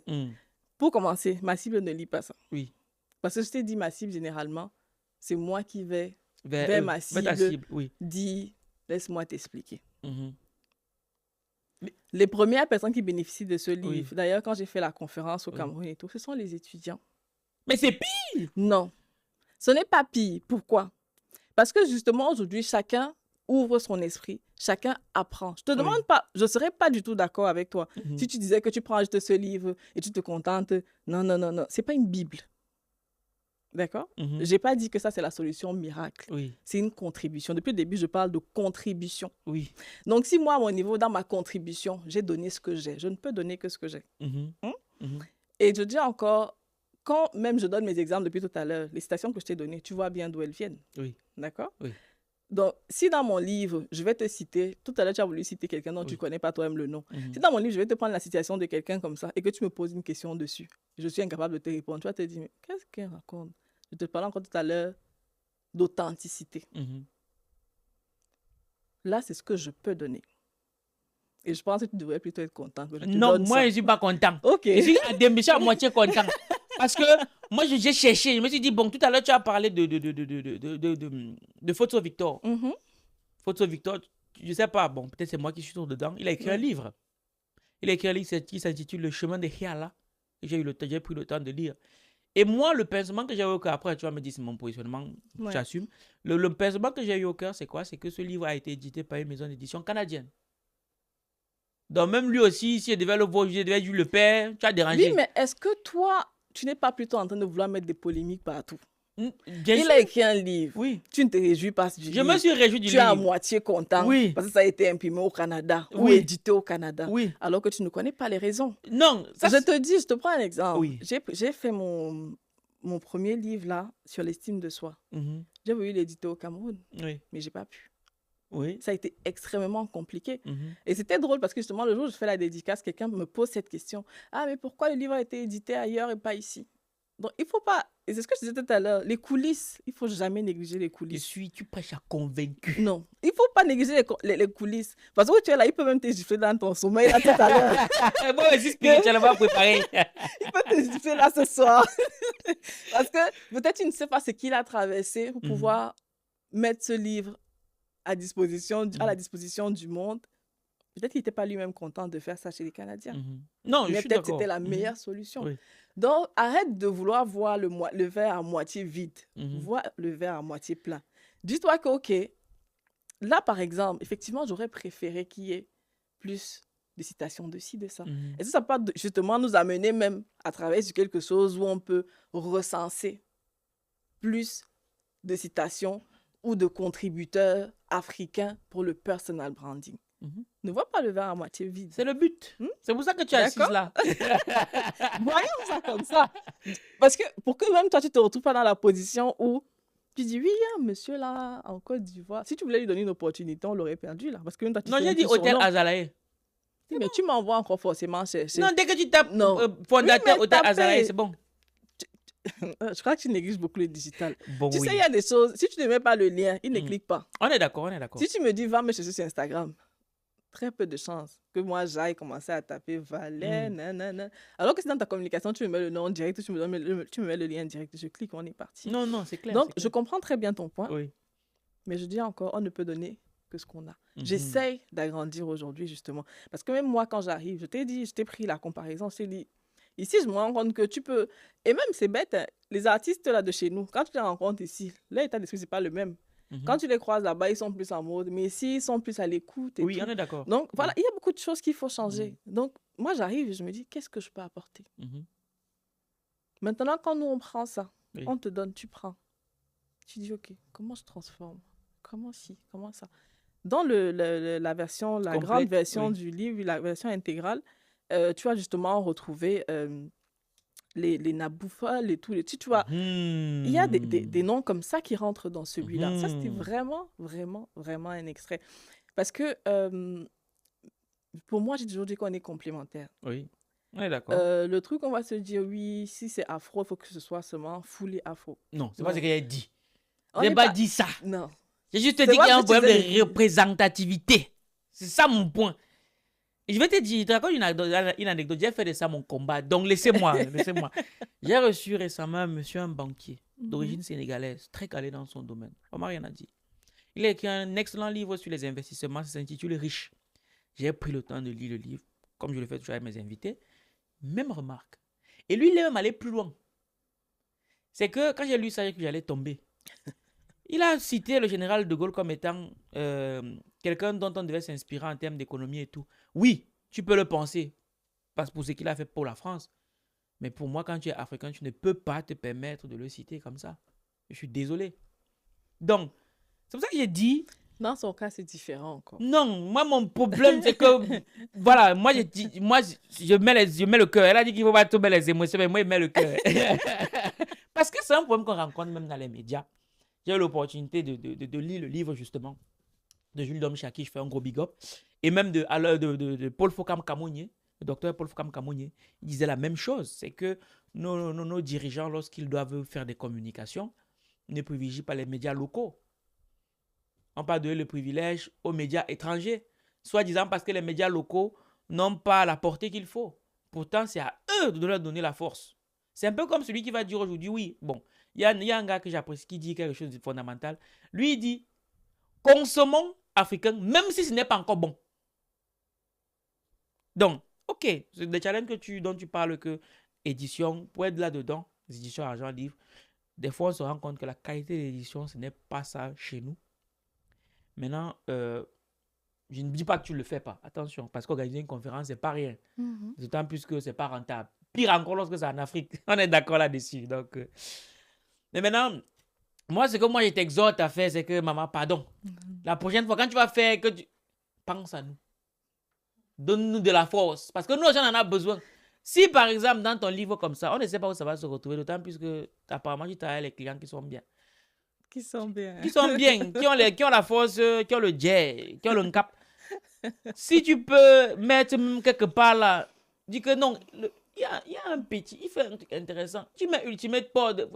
Speaker 1: Pour commencer, ma cible ne lit pas ça.
Speaker 2: Oui.
Speaker 1: Parce que je t'ai dit ma cible, généralement, c'est moi qui vais vers ma cible, dis, laisse-moi t'expliquer. Les premières personnes qui bénéficient de ce livre, d'ailleurs, quand j'ai fait la conférence au Cameroun et tout, ce sont les étudiants.
Speaker 2: Mais c'est pire!
Speaker 1: Non, ce n'est pas pire. Pourquoi? Parce que justement, aujourd'hui, chacun ouvre son esprit, chacun apprend. Je te demande pas, je ne serais pas du tout d'accord avec toi si tu disais que tu prends juste ce livre et tu te contentes. Non, non, non, non, ce n'est pas une Bible. D'accord? Je n'ai pas dit que ça, c'est la solution miracle. C'est une contribution. Depuis le début, je parle de contribution. Donc, si moi, à mon niveau, dans ma contribution, j'ai donné ce que j'ai, je ne peux donner que ce que j'ai. Et je dis encore, quand même je donne mes exemples depuis tout à l'heure, les citations que je t'ai données, tu vois bien d'où elles viennent. D'accord? Donc, si dans mon livre, je vais te citer, tout à l'heure, tu as voulu citer quelqu'un dont tu ne connais pas toi-même le nom. Si dans mon livre, je vais te prendre la citation de quelqu'un comme ça et que tu me poses une question dessus, je suis incapable de te répondre. Tu vas te dire, mais qu'est-ce qu'elle raconte? Je te parlais encore tout à l'heure d'authenticité. Là, c'est ce que je peux donner. Et je pense que tu devrais plutôt être content que je te donne
Speaker 2: moi,
Speaker 1: ça.
Speaker 2: je ne suis pas content.
Speaker 1: OK.
Speaker 2: Je suis à moitié content. Parce que moi, j'ai cherché. Je me suis dit, bon, tout à l'heure, tu as parlé de Photo Victor. Photo Victor, je ne sais pas, bon, peut-être c'est moi qui suis toujours dedans. Il a écrit un livre. Il a écrit un livre qui s'intitule Le chemin de Hiala. J'ai pris le temps de lire. Et moi, le pincement que j'ai eu au cœur, après, tu vas me dire, c'est mon positionnement, j'assume. Le pincement que j'ai eu au cœur, c'est quoi? C'est que ce livre a été édité par une maison d'édition canadienne. Donc, même lui aussi, s'il devait le voir, il devait le père, tu as dérangé.
Speaker 1: Oui, mais est-ce que toi, tu n'es pas plutôt en train de vouloir mettre des polémiques partout?
Speaker 2: Il
Speaker 1: a écrit un livre.
Speaker 2: Oui.
Speaker 1: Tu ne te réjouis pas du livre.
Speaker 2: Je me suis réjoui du livre.
Speaker 1: Tu es à moitié content.
Speaker 2: Oui.
Speaker 1: Parce que ça a été imprimé au Canada ou édité au Canada.
Speaker 2: Oui.
Speaker 1: Alors que tu ne connais pas les raisons.
Speaker 2: Non.
Speaker 1: Je te dis, je te prends un exemple.
Speaker 2: Oui.
Speaker 1: J'ai fait mon premier livre là sur l'estime de soi. J'ai voulu l'éditer au Cameroun. Mais je n'ai pas pu. Ça a été extrêmement compliqué. Et c'était drôle parce que justement, le jour où je fais la dédicace, quelqu'un me pose cette question. Ah, mais pourquoi le livre a été édité ailleurs et pas ici? Donc, il ne faut pas... Et c'est ce que je disais tout à l'heure. Les coulisses, il ne faut jamais négliger les coulisses.
Speaker 2: Tu prêches à convaincu.
Speaker 1: Non, il ne faut pas négliger les coulisses. Parce que tu es là, il peut même te gifler dans ton sommeil là tout à l'heure.
Speaker 2: Moi aussi, spirituellement préparé.
Speaker 1: Il peut te gifler là ce soir. Parce que peut-être tu ne sais pas ce qu'il a traversé pour pouvoir mettre ce livre à la disposition du monde. Peut-être qu'il n'était pas lui-même content de faire ça chez les Canadiens.
Speaker 2: Non,
Speaker 1: mais
Speaker 2: je suis
Speaker 1: peut-être
Speaker 2: d'accord.
Speaker 1: c'était la meilleure solution. Donc, arrête de vouloir voir le verre à moitié vide. Vois le verre à moitié plein. Dis-toi que, OK, là, par exemple, effectivement, j'aurais préféré qu'il y ait plus de citations de ci, de ça. Et ça peut justement nous amener même à travailler sur quelque chose où on peut recenser plus de citations ou de contributeurs africains pour le personal branding. Ne vois pas le verre à moitié vide.
Speaker 2: C'est le but. C'est pour ça que tu es assise là.
Speaker 1: Voyons ça comme ça. Parce que pour que même toi, tu ne te retrouves pas dans la position où tu dis, oui, il y a un monsieur là en Côte d'Ivoire. Si tu voulais lui donner une opportunité, on l'aurait perdu là. Parce que toi,
Speaker 2: non, j'ai dit Hôtel Azalaï.
Speaker 1: Oui, mais tu m'envoies encore forcément chercher.
Speaker 2: Non, dès que tu tapes fondateur Hôtel Azalaï, c'est bon.
Speaker 1: Je crois que tu négliges beaucoup le digital.
Speaker 2: Bon,
Speaker 1: tu sais, il y a des choses, si tu ne mets pas le lien, il ne clique pas.
Speaker 2: On est d'accord.
Speaker 1: Si tu me dis, va me chercher sur Instagram, très peu de chances que moi, j'aille commencer à taper Valais, nanana. Alors que si dans ta communication, tu me mets le nom direct, tu me mets le lien direct, je clique, on est parti.
Speaker 2: Non, c'est clair.
Speaker 1: Donc, je comprends très bien ton point.
Speaker 2: Oui.
Speaker 1: Mais je dis encore, on ne peut donner que ce qu'on a. J'essaye d'agrandir aujourd'hui, justement. Parce que même moi, quand j'arrive, je t'ai pris la comparaison, je t'ai dit, Ici, je me rends compte que tu peux... Et même, c'est bête, hein, les artistes là de chez nous, quand tu les rencontres ici, l'état d'esprit, c'est pas le même. Quand tu les croises là-bas, ils sont plus en mode, mais ici, ils sont plus à l'écoute.
Speaker 2: Oui, on est d'accord.
Speaker 1: Donc, voilà, il y a beaucoup de choses qu'il faut changer. Donc, moi, j'arrive et je me dis, qu'est-ce que je peux apporter? Maintenant, quand nous, on prend ça, on te donne, tu prends. Tu dis, OK, comment je transforme? Comment ci? Comment ça? Dans la version, la grande version du livre, la version intégrale, tu vas justement retrouver les Naboufal et tout. Tu vois, il y a des noms comme ça qui rentrent dans celui-là. Ça, c'était vraiment, vraiment, vraiment un extrait. Parce que pour moi, j'ai toujours dit qu'on est complémentaires.
Speaker 2: Oui, on est d'accord.
Speaker 1: Le truc, on va se dire, oui, si c'est afro, il faut que ce soit seulement full et afro.
Speaker 2: Non, c'est pas ce qu'il a dit. J'ai pas dit ça.
Speaker 1: Non.
Speaker 2: J'ai juste dit qu'il y a un problème de représentativité. C'est ça mon point. Et je vais te dire, je te raconte une anecdote. J'ai fait de ça mon combat. Donc laissez-moi. J'ai reçu récemment un banquier d'origine sénégalaise, très calé dans son domaine. On m'a rien à dire. Il a écrit un excellent livre sur les investissements. Ça s'intitule Riche. J'ai pris le temps de lire le livre, comme je le fais toujours avec mes invités. Même remarque. Et lui, il est même allé plus loin. C'est que quand j'ai lu ça, j'ai cru que j'allais tomber. Il a cité le général de Gaulle comme étant quelqu'un dont on devait s'inspirer en termes d'économie et tout. Oui, tu peux le penser, parce pour ce qu'il a fait pour la France. Mais pour moi, quand tu es africain, tu ne peux pas te permettre de le citer comme ça. Je suis désolé. Donc, c'est pour ça que j'ai dit...
Speaker 1: Dans son cas, c'est différent encore.
Speaker 2: Non, moi, mon problème, c'est que... voilà, moi, je mets le cœur. Elle a dit qu'il ne faut pas tomber les émotions, mais moi, je mets le cœur. Parce que c'est un problème qu'on rencontre même dans les médias. J'ai eu l'opportunité de lire le livre, justement, de Jules Domche, à qui je fais un gros big up, et même de Paul Fokam Kamounié, le docteur Paul Fokam Kamounié. Il disait la même chose, c'est que nos dirigeants, lorsqu'ils doivent faire des communications, ne privilégient pas les médias locaux. On parle de le privilège aux médias étrangers, soi-disant parce que les médias locaux n'ont pas la portée qu'il faut. Pourtant, c'est à eux de leur donner la force. C'est un peu comme celui qui va dire aujourd'hui, oui, bon, il y a un gars que j'apprécie qui dit quelque chose de fondamental. Lui, il dit, consommons africain, même si ce n'est pas encore bon. Donc, ok, c'est des challenges dont tu parles, que édition, pour être là-dedans, les éditions argent livre, des fois on se rend compte que la qualité de l'édition, ce n'est pas ça chez nous. Maintenant, je ne dis pas que tu ne le fais pas, attention, parce qu'organiser une conférence, c'est pas rien. D'autant plus que c'est pas rentable. Pire encore lorsque c'est en Afrique. On est d'accord là-dessus. Donc, mais maintenant, moi, ce que moi je t'exhorte à faire, c'est que, maman, pardon. La prochaine fois, quand tu vas faire, pense à nous. Donne-nous de la force. Parce que nous, on en a besoin. Si, par exemple, dans ton livre comme ça, on ne sait pas où ça va se retrouver, d'autant plus que, apparemment, tu travailles avec les clients qui sont bien.
Speaker 1: Qui sont bien,
Speaker 2: qui ont la force, qui ont le jet, qui ont le cap. Si tu peux mettre quelque part là, dis que non, il y a un petit, il fait un truc intéressant. Tu mets Ultimate Pod.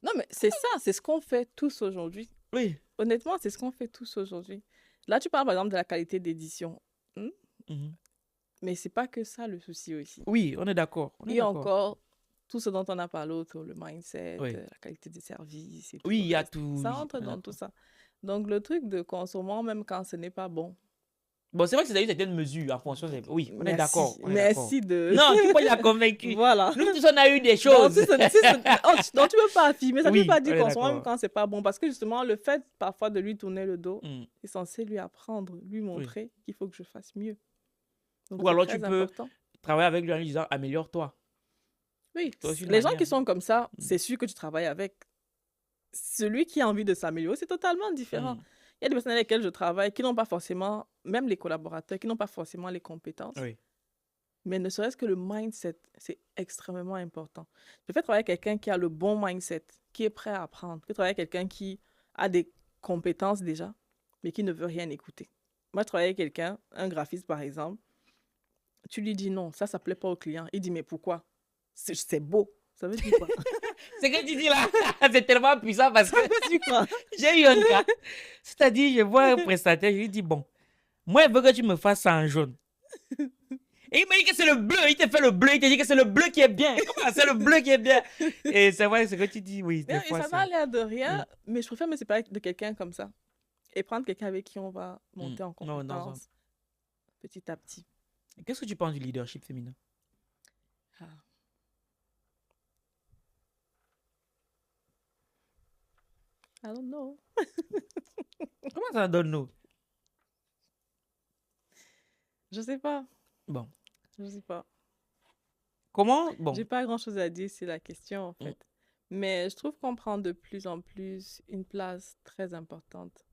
Speaker 1: Non, mais c'est ça, c'est ce qu'on fait tous aujourd'hui.
Speaker 2: Oui.
Speaker 1: Honnêtement, c'est ce qu'on fait tous aujourd'hui. Là, tu parles par exemple de la qualité d'édition. Mais c'est pas que ça le souci aussi.
Speaker 2: Oui, on est d'accord.
Speaker 1: Il y a encore tout ce dont on a parlé autour, le mindset, la qualité des services et tout.
Speaker 2: Oui, il y a tout.
Speaker 1: Ça entre dans tout ça. Donc, le truc de consommer, même quand ce n'est pas bon.
Speaker 2: Bon, c'est vrai que c'est d'ailleurs une mesure en fonction des... Oui, on est d'accord.
Speaker 1: Merci de...
Speaker 2: Non, tu peux y avoir convaincu.
Speaker 1: Voilà.
Speaker 2: Nous tous, on a eu des choses.
Speaker 1: Donc, tu ne peux pas affirmer. Ça ne veut pas dire consommer même quand c'est pas bon. Parce que justement, le fait parfois de lui tourner le dos est censé lui apprendre, lui montrer qu'il faut que je fasse mieux. Donc,
Speaker 2: ou alors tu peux travailler avec lui en lui disant améliore-toi.
Speaker 1: Oui, les gens qui sont comme ça, c'est sûr que tu travailles avec. Celui qui a envie de s'améliorer, c'est totalement différent. Il y a des personnes avec lesquelles je travaille qui n'ont pas forcément, même les collaborateurs, qui n'ont pas forcément les compétences.
Speaker 2: Oui.
Speaker 1: Mais ne serait-ce que le mindset, c'est extrêmement important. Je fais travailler avec quelqu'un qui a le bon mindset, qui est prêt à apprendre. Je fais travailler avec quelqu'un qui a des compétences déjà, mais qui ne veut rien écouter. Moi, je travaille avec quelqu'un, un graphiste par exemple, tu lui dis non, ça ne plaît pas au client. Il dit mais pourquoi? C'est beau. Ça veut dire quoi?
Speaker 2: Ce que tu dis là, c'est tellement puissant parce que j'ai eu un cas. C'est-à-dire, je vois un prestataire, je lui dis bon, moi, je veux que tu me fasses ça en jaune. Et il m'a dit que c'est le bleu. Il te fait le bleu. Il te dit que c'est le bleu qui est bien. C'est le bleu qui est bien. Et c'est vrai, ce que tu dis, oui.
Speaker 1: Des fois, ça n'a l'air de rien, mais je préfère me séparer de quelqu'un comme ça et prendre quelqu'un avec qui on va monter en compétence petit à petit.
Speaker 2: Qu'est-ce que tu penses du leadership féminin?
Speaker 1: I don't know.
Speaker 2: Comment ça donne nous?
Speaker 1: Je sais pas.
Speaker 2: Bon.
Speaker 1: Je sais pas.
Speaker 2: Comment? Bon.
Speaker 1: J'ai pas grand-chose à dire sur la question, en fait. Mais je trouve qu'on prend de plus en plus une place très importante.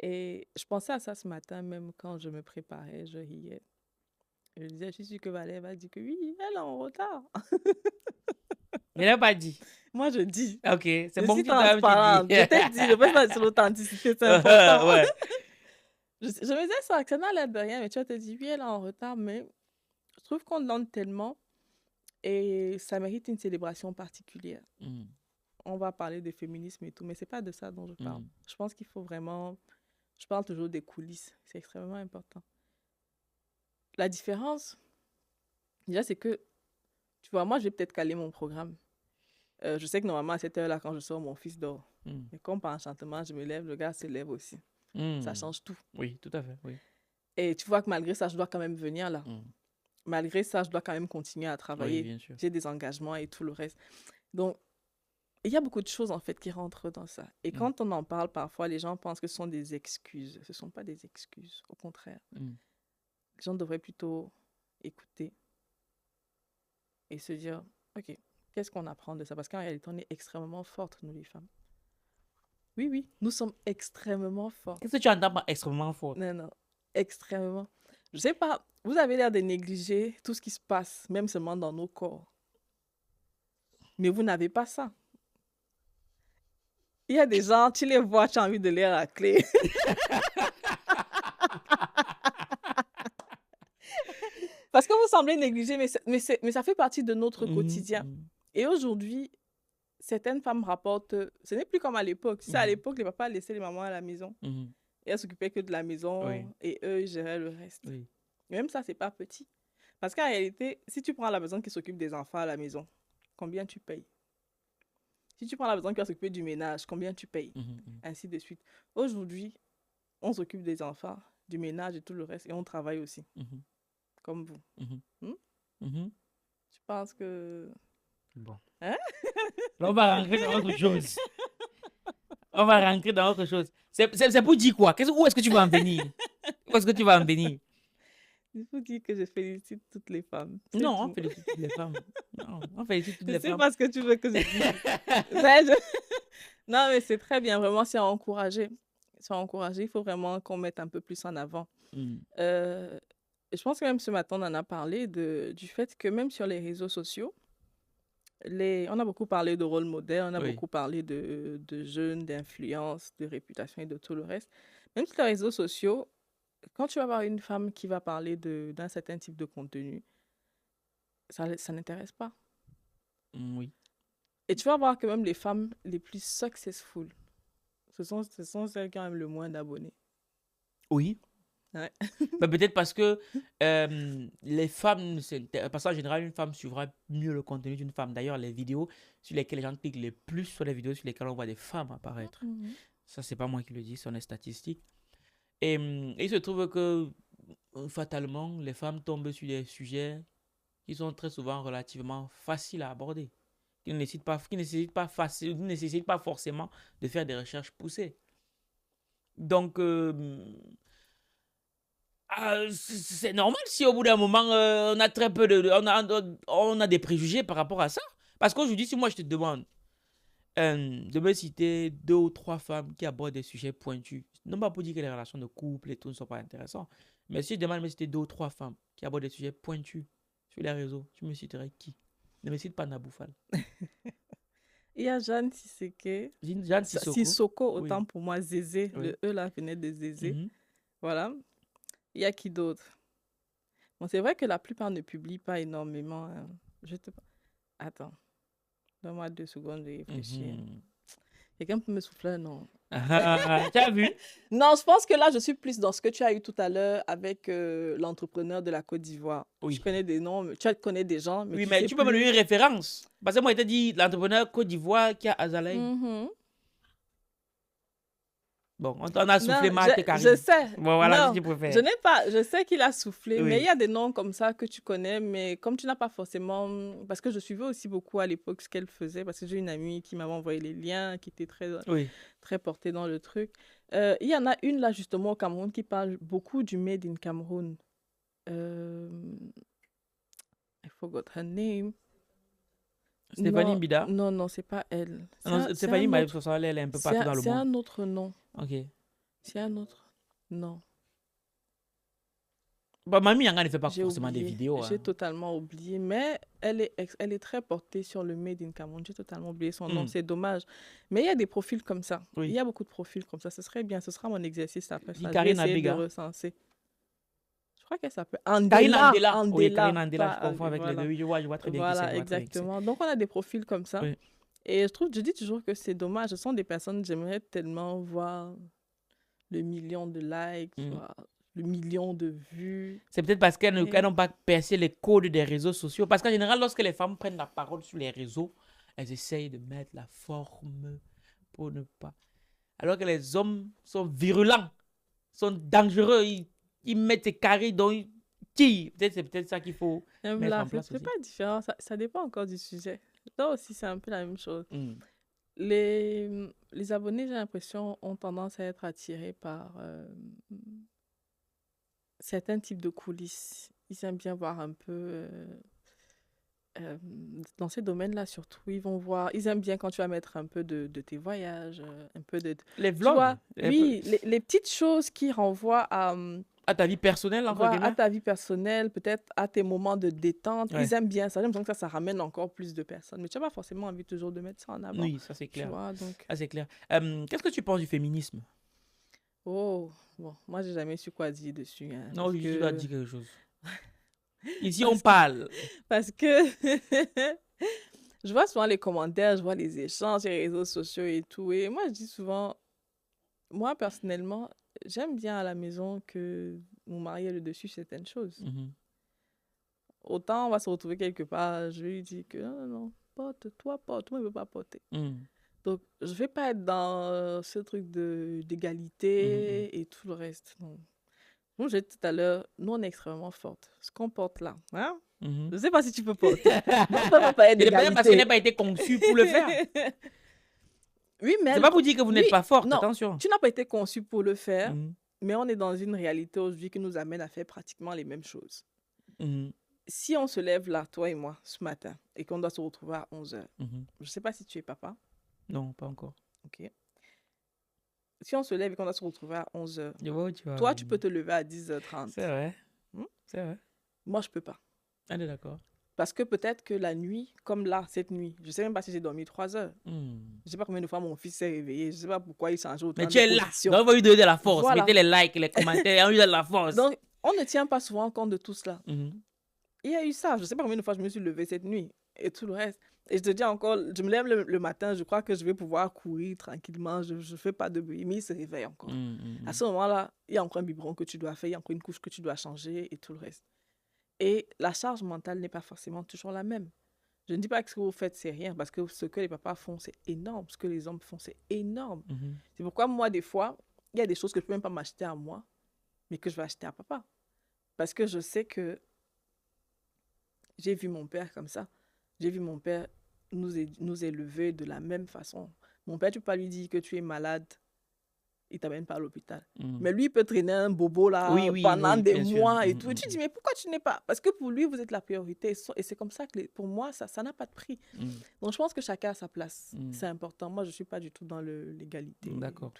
Speaker 1: Et je pensais à ça ce matin, même quand je me préparais, je riais. Je disais, je suis sûre que Valérie va dire que oui, elle est en retard.
Speaker 2: Elle n'a pas dit.
Speaker 1: Moi, je dis.
Speaker 2: Ok, c'est
Speaker 1: Je
Speaker 2: bon
Speaker 1: suis
Speaker 2: que tu t'as
Speaker 1: transparente.
Speaker 2: dit.
Speaker 1: Je t'ai dit, je pense pas sur l'authenticité, c'est important.
Speaker 2: Ouais.
Speaker 1: Je me disais ça, que ça n'a l'air de rien, mais tu vas te dire, oui, elle est en retard, mais je trouve qu'on demande tellement et ça mérite une célébration particulière. On va parler de féminisme et tout, mais c'est pas de ça dont je parle. Je pense qu'il faut vraiment... Je parle toujours des coulisses, c'est extrêmement important. La différence, déjà, c'est que, tu vois, moi, je vais peut-être caler mon programme. Je sais que normalement, à cette heure-là, quand je sors, mon fils dort. Mais comme par enchantement, je me lève, le gars se lève aussi. Ça change tout.
Speaker 2: Oui, tout à fait, oui.
Speaker 1: Et tu vois que malgré ça, je dois quand même venir là. Malgré ça, je dois quand même continuer à travailler.
Speaker 2: Oui, bien sûr.
Speaker 1: J'ai des engagements et tout le reste. Donc, il y a beaucoup de choses, en fait, qui rentrent dans ça. Et quand on en parle, parfois, les gens pensent que ce sont des excuses. Ce ne sont pas des excuses. Au contraire. Les gens devraient plutôt écouter et se dire, OK, qu'est-ce qu'on apprend de ça? Parce qu'en réalité, on est extrêmement fortes, nous, les femmes. Oui, nous sommes extrêmement fortes.
Speaker 2: Qu'est-ce que tu entends par extrêmement forte?
Speaker 1: Non, extrêmement. Je sais pas, vous avez l'air de négliger tout ce qui se passe, même seulement dans nos corps. Mais vous n'avez pas ça. Il y a des gens, tu les vois, tu as envie de les racler. Parce que vous semblez négliger, mais ça fait partie de notre quotidien. Et aujourd'hui, certaines femmes rapportent... Ce n'est plus comme à l'époque. Tu sais, à l'époque, les papas laissaient les mamans à la maison. Et elles s'occupaient que de la maison et eux, ils géraient le reste. Et même ça, c'est pas petit. Parce qu'en réalité, si tu prends la personne qui s'occupe des enfants à la maison, combien tu payes? Si tu prends la personne qui va s'occuper du ménage, combien tu payes? Ainsi de suite. Aujourd'hui, on s'occupe des enfants, du ménage et tout le reste, et on travaille aussi. Comme vous. Je pense que...
Speaker 2: Bon.
Speaker 1: Hein?
Speaker 2: Là, on va rentrer dans autre chose. On va rentrer dans autre chose. C'est pour dire quoi? Où est-ce que tu vas en venir? Où est-ce que tu vas en venir?
Speaker 1: Il faut dire que je félicite toutes les femmes.
Speaker 2: Non, on félicite toutes les femmes. Non, on félicite toutes les femmes.
Speaker 1: Je sais pas ce que tu veux que je dise. Non, mais c'est très bien. Vraiment, c'est à encourager. C'est à encourager. Il faut vraiment qu'on mette un peu plus en avant. Je pense que même ce matin, on en a parlé du fait que même sur les réseaux sociaux, on a beaucoup parlé de rôle modèle, on a beaucoup parlé de jeunes, d'influence, de réputation et de tout le reste. Même sur les réseaux sociaux, quand tu vas voir une femme qui va parler d'un certain type de contenu, ça n'intéresse pas.
Speaker 2: Oui.
Speaker 1: Et tu vas voir que même les femmes les plus successful, ce sont celles qui ont même le moins d'abonnés.
Speaker 2: Oui.
Speaker 1: Ouais.
Speaker 2: Bah, peut-être parce que les femmes, parce qu'en général, une femme suivra mieux le contenu d'une femme. D'ailleurs, les vidéos sur lesquelles les gens cliquent le plus sont les vidéos sur lesquelles on voit des femmes apparaître. Ça, c'est pas moi qui le dis, ce sont les statistiques. Et il se trouve que, fatalement, les femmes tombent sur des sujets qui sont très souvent relativement faciles à aborder, qui ne nécessitent pas forcément de faire des recherches poussées. Donc, c'est normal si au bout d'un moment, on a très peu on a des préjugés par rapport à ça. Parce qu'aujourd'hui, si moi je te demande de me citer 2 ou 3 femmes qui abordent des sujets pointus, non pas pour dire que les relations de couple et tout ne sont pas intéressantes, mais si je demande de me citer 2 ou 3 femmes qui abordent des sujets pointus sur les réseaux, tu me citerais qui? Ne me cite pas Naboufal.
Speaker 1: Il y a Jeanne Sisseke.
Speaker 2: Jeanne Sissoko.
Speaker 1: Sissoko, autant pour moi, Zézé. Le E là venait de Zézé. Voilà. Il y a qui d'autre? Bon, c'est vrai que la plupart ne publient pas énormément. Hein. Attends. Donne-moi 2 secondes de réfléchir. Quelqu'un peut me souffler, non?
Speaker 2: Tu as vu?
Speaker 1: Non, je pense que là, je suis plus dans ce que tu as eu tout à l'heure avec l'entrepreneur de la Côte d'Ivoire. Oui. Je connais des noms, tu connais des gens. Mais
Speaker 2: oui, mais tu peux me donner une référence. Parce que moi, je t'ai dit l'entrepreneur Côte d'Ivoire qui a Azalea. Bon, on a soufflé
Speaker 1: Non,
Speaker 2: Marthe et Karine.
Speaker 1: je sais.
Speaker 2: Bon, voilà,
Speaker 1: Non,
Speaker 2: si tu préfères.
Speaker 1: je sais qu'il a soufflé,
Speaker 2: Oui.
Speaker 1: mais il y a des noms comme ça que tu connais, mais comme tu n'as pas forcément... Parce que je suivais aussi beaucoup à l'époque ce qu'elle faisait, parce que j'ai une amie qui m'avait envoyé les liens, qui était très portée dans le truc. Il y en a une là, justement, au Cameroun, qui parle beaucoup du Made in Cameroun. I forgot her name.
Speaker 2: Stéphanie Mbida?
Speaker 1: Non, c'est pas elle.
Speaker 2: Non, Stéphanie Mbida, elle est un peu partout dans le monde.
Speaker 1: C'est un autre nom.
Speaker 2: Ok.
Speaker 1: C'est un autre. Non.
Speaker 2: Bah, Mamie Yanga ne fait pas forcément des vidéos.
Speaker 1: J'ai totalement oublié, mais elle est très portée sur le Made in Cameroun. J'ai totalement oublié son nom, c'est dommage. Mais il y a des profils comme ça.
Speaker 2: Oui.
Speaker 1: Il y a beaucoup de profils comme ça. Ce serait bien, ce sera mon exercice après ça.
Speaker 2: Karine
Speaker 1: Je vais essayer de
Speaker 2: Abega.
Speaker 1: recenser. Je crois qu'elle s'appelle
Speaker 2: Karine
Speaker 1: Andela.
Speaker 2: Andela. Oui, Karine Andela, je confonds avec
Speaker 1: voilà.
Speaker 2: les deux. Oui, je vois très bien qui c'est.
Speaker 1: Voilà, exactement. Donc, on a des profils comme ça.
Speaker 2: Oui.
Speaker 1: Et je dis toujours que c'est dommage. Ce sont des personnes, j'aimerais tellement voir le million de likes, voir le million de vues.
Speaker 2: C'est peut-être parce qu'elles n'ont pas percé les codes des réseaux sociaux. Parce qu'en général, lorsque les femmes prennent la parole sur les réseaux, elles essayent de mettre la forme pour ne pas... Alors que les hommes sont virulents, sont dangereux, ils mettent des carrés, donc ils tirent. C'est peut-être ça qu'il faut mettre en place aussi.
Speaker 1: C'est pas différent, ça dépend encore du sujet. Là aussi, c'est un peu la même chose. Les abonnés, j'ai l'impression, ont tendance à être attirés par certains types de coulisses. Ils aiment bien voir un peu... dans ces domaines-là, surtout, ils aiment bien quand tu vas mettre un peu de tes voyages, un peu de...
Speaker 2: Les vlogs.
Speaker 1: Vois, oui, les petites choses qui renvoient
Speaker 2: à ta vie personnelle,
Speaker 1: à ta vie personnelle, peut-être à tes moments de détente.
Speaker 2: Ouais.
Speaker 1: Ils aiment bien ça. J'aime que ça ramène encore plus de personnes. Mais tu n'as pas forcément envie toujours de mettre ça en avant.
Speaker 2: Oui, ça c'est clair.
Speaker 1: Tu vois, donc...
Speaker 2: Ah, c'est clair. Qu'est-ce que tu penses du féminisme?
Speaker 1: Oh, bon, moi, j'ai jamais su quoi dire dessus. Hein,
Speaker 2: non, je dois dire quelque chose. Ici,
Speaker 1: on
Speaker 2: parle.
Speaker 1: Parce que je vois souvent les commentaires, je vois les échanges sur les réseaux sociaux et tout. Et moi, je dis souvent, moi, personnellement, j'aime bien à la maison que mon mari ait le dessus sur certaines choses. Autant on va se retrouver quelque part, je lui dis que non, porte, moi, je ne veux pas porter. Donc, je ne vais pas être dans ce truc d'égalité et tout le reste. Non. Comme j'ai dit tout à l'heure, nous, on est extrêmement fortes. Ce qu'on porte là, hein? Je ne sais pas si tu peux porter. On pas être d'égalité.
Speaker 2: Parce qu'il n'a pas été conçu pour le faire.
Speaker 1: Oui, mais...
Speaker 2: C'est pas pour dire que vous n'êtes pas forte,
Speaker 1: non,
Speaker 2: attention.
Speaker 1: Tu n'as pas été conçu pour le faire, mais on est dans une réalité aujourd'hui qui nous amène à faire pratiquement les mêmes choses. Si on se lève là, toi et moi, ce matin, et qu'on doit se retrouver à 11h, je ne sais pas si tu es papa.
Speaker 2: Non, pas encore.
Speaker 1: Ok. Si on se lève et qu'on doit se retrouver à 11h,
Speaker 2: toi,
Speaker 1: tu peux te lever à 10h30.
Speaker 2: C'est vrai. C'est vrai.
Speaker 1: Moi, je ne peux pas.
Speaker 2: On est d'accord.
Speaker 1: Parce que peut-être que la nuit, comme là, cette nuit, je ne sais même pas si j'ai dormi 3 heures. Je ne sais pas combien de fois mon fils s'est réveillé. Je ne sais pas pourquoi il change autant de position.
Speaker 2: Mais tu es là. Donc, on va lui donner de la force. Voilà. Mettez les likes, les commentaires. On lui donne de la force.
Speaker 1: Donc, on ne tient pas souvent compte de tout cela. Il y a eu ça. Je ne sais pas combien de fois je me suis levée cette nuit. Et tout le reste. Et je te dis encore, je me lève le matin, je crois que je vais pouvoir courir tranquillement. Je ne fais pas de bruit. Mais il se réveille encore. À ce moment-là, il y a encore un biberon que tu dois faire. Il y a encore une couche que tu dois changer et tout le reste. Et la charge mentale n'est pas forcément toujours la même. Je ne dis pas que ce que vous faites, c'est rien, parce que ce que les papas font, c'est énorme. Ce que les hommes font, c'est énorme. C'est pourquoi moi, des fois, il y a des choses que je ne peux même pas m'acheter à moi, mais que je vais acheter à papa. Parce que je sais que j'ai vu mon père comme ça. J'ai vu mon père nous élever de la même façon. Mon père, tu peux pas lui dire que tu es malade. Il ne t'amène pas à l'hôpital. Mais lui, il peut traîner un bobo là pendant des mois et tout. Et tu dis, mais pourquoi tu n'es pas? Parce que pour lui, vous êtes la priorité. Et c'est comme ça que, pour moi, ça n'a pas de prix. Donc, je pense que chacun a sa place. C'est important. Moi, je ne suis pas du tout dans l'égalité.
Speaker 2: D'accord.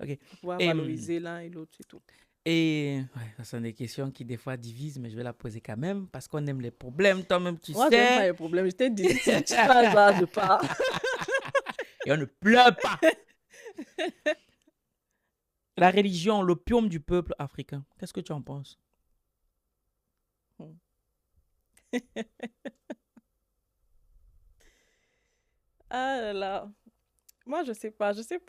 Speaker 2: OK.
Speaker 1: Pouvoir valoriser l'un et l'autre, c'est tout.
Speaker 2: Et ce sont des questions qui, des fois, divisent, mais je vais la poser quand même parce qu'on aime les problèmes. Toi-même, tu sais.
Speaker 1: Moi, j'aime pas les problèmes. Je t'ai dit, si tu parles là, je pars.
Speaker 2: Et on ne pleure pas. La religion, l'opium du peuple africain. Qu'est-ce que tu en penses?
Speaker 1: Ah là là. Moi, je sais pas. C'est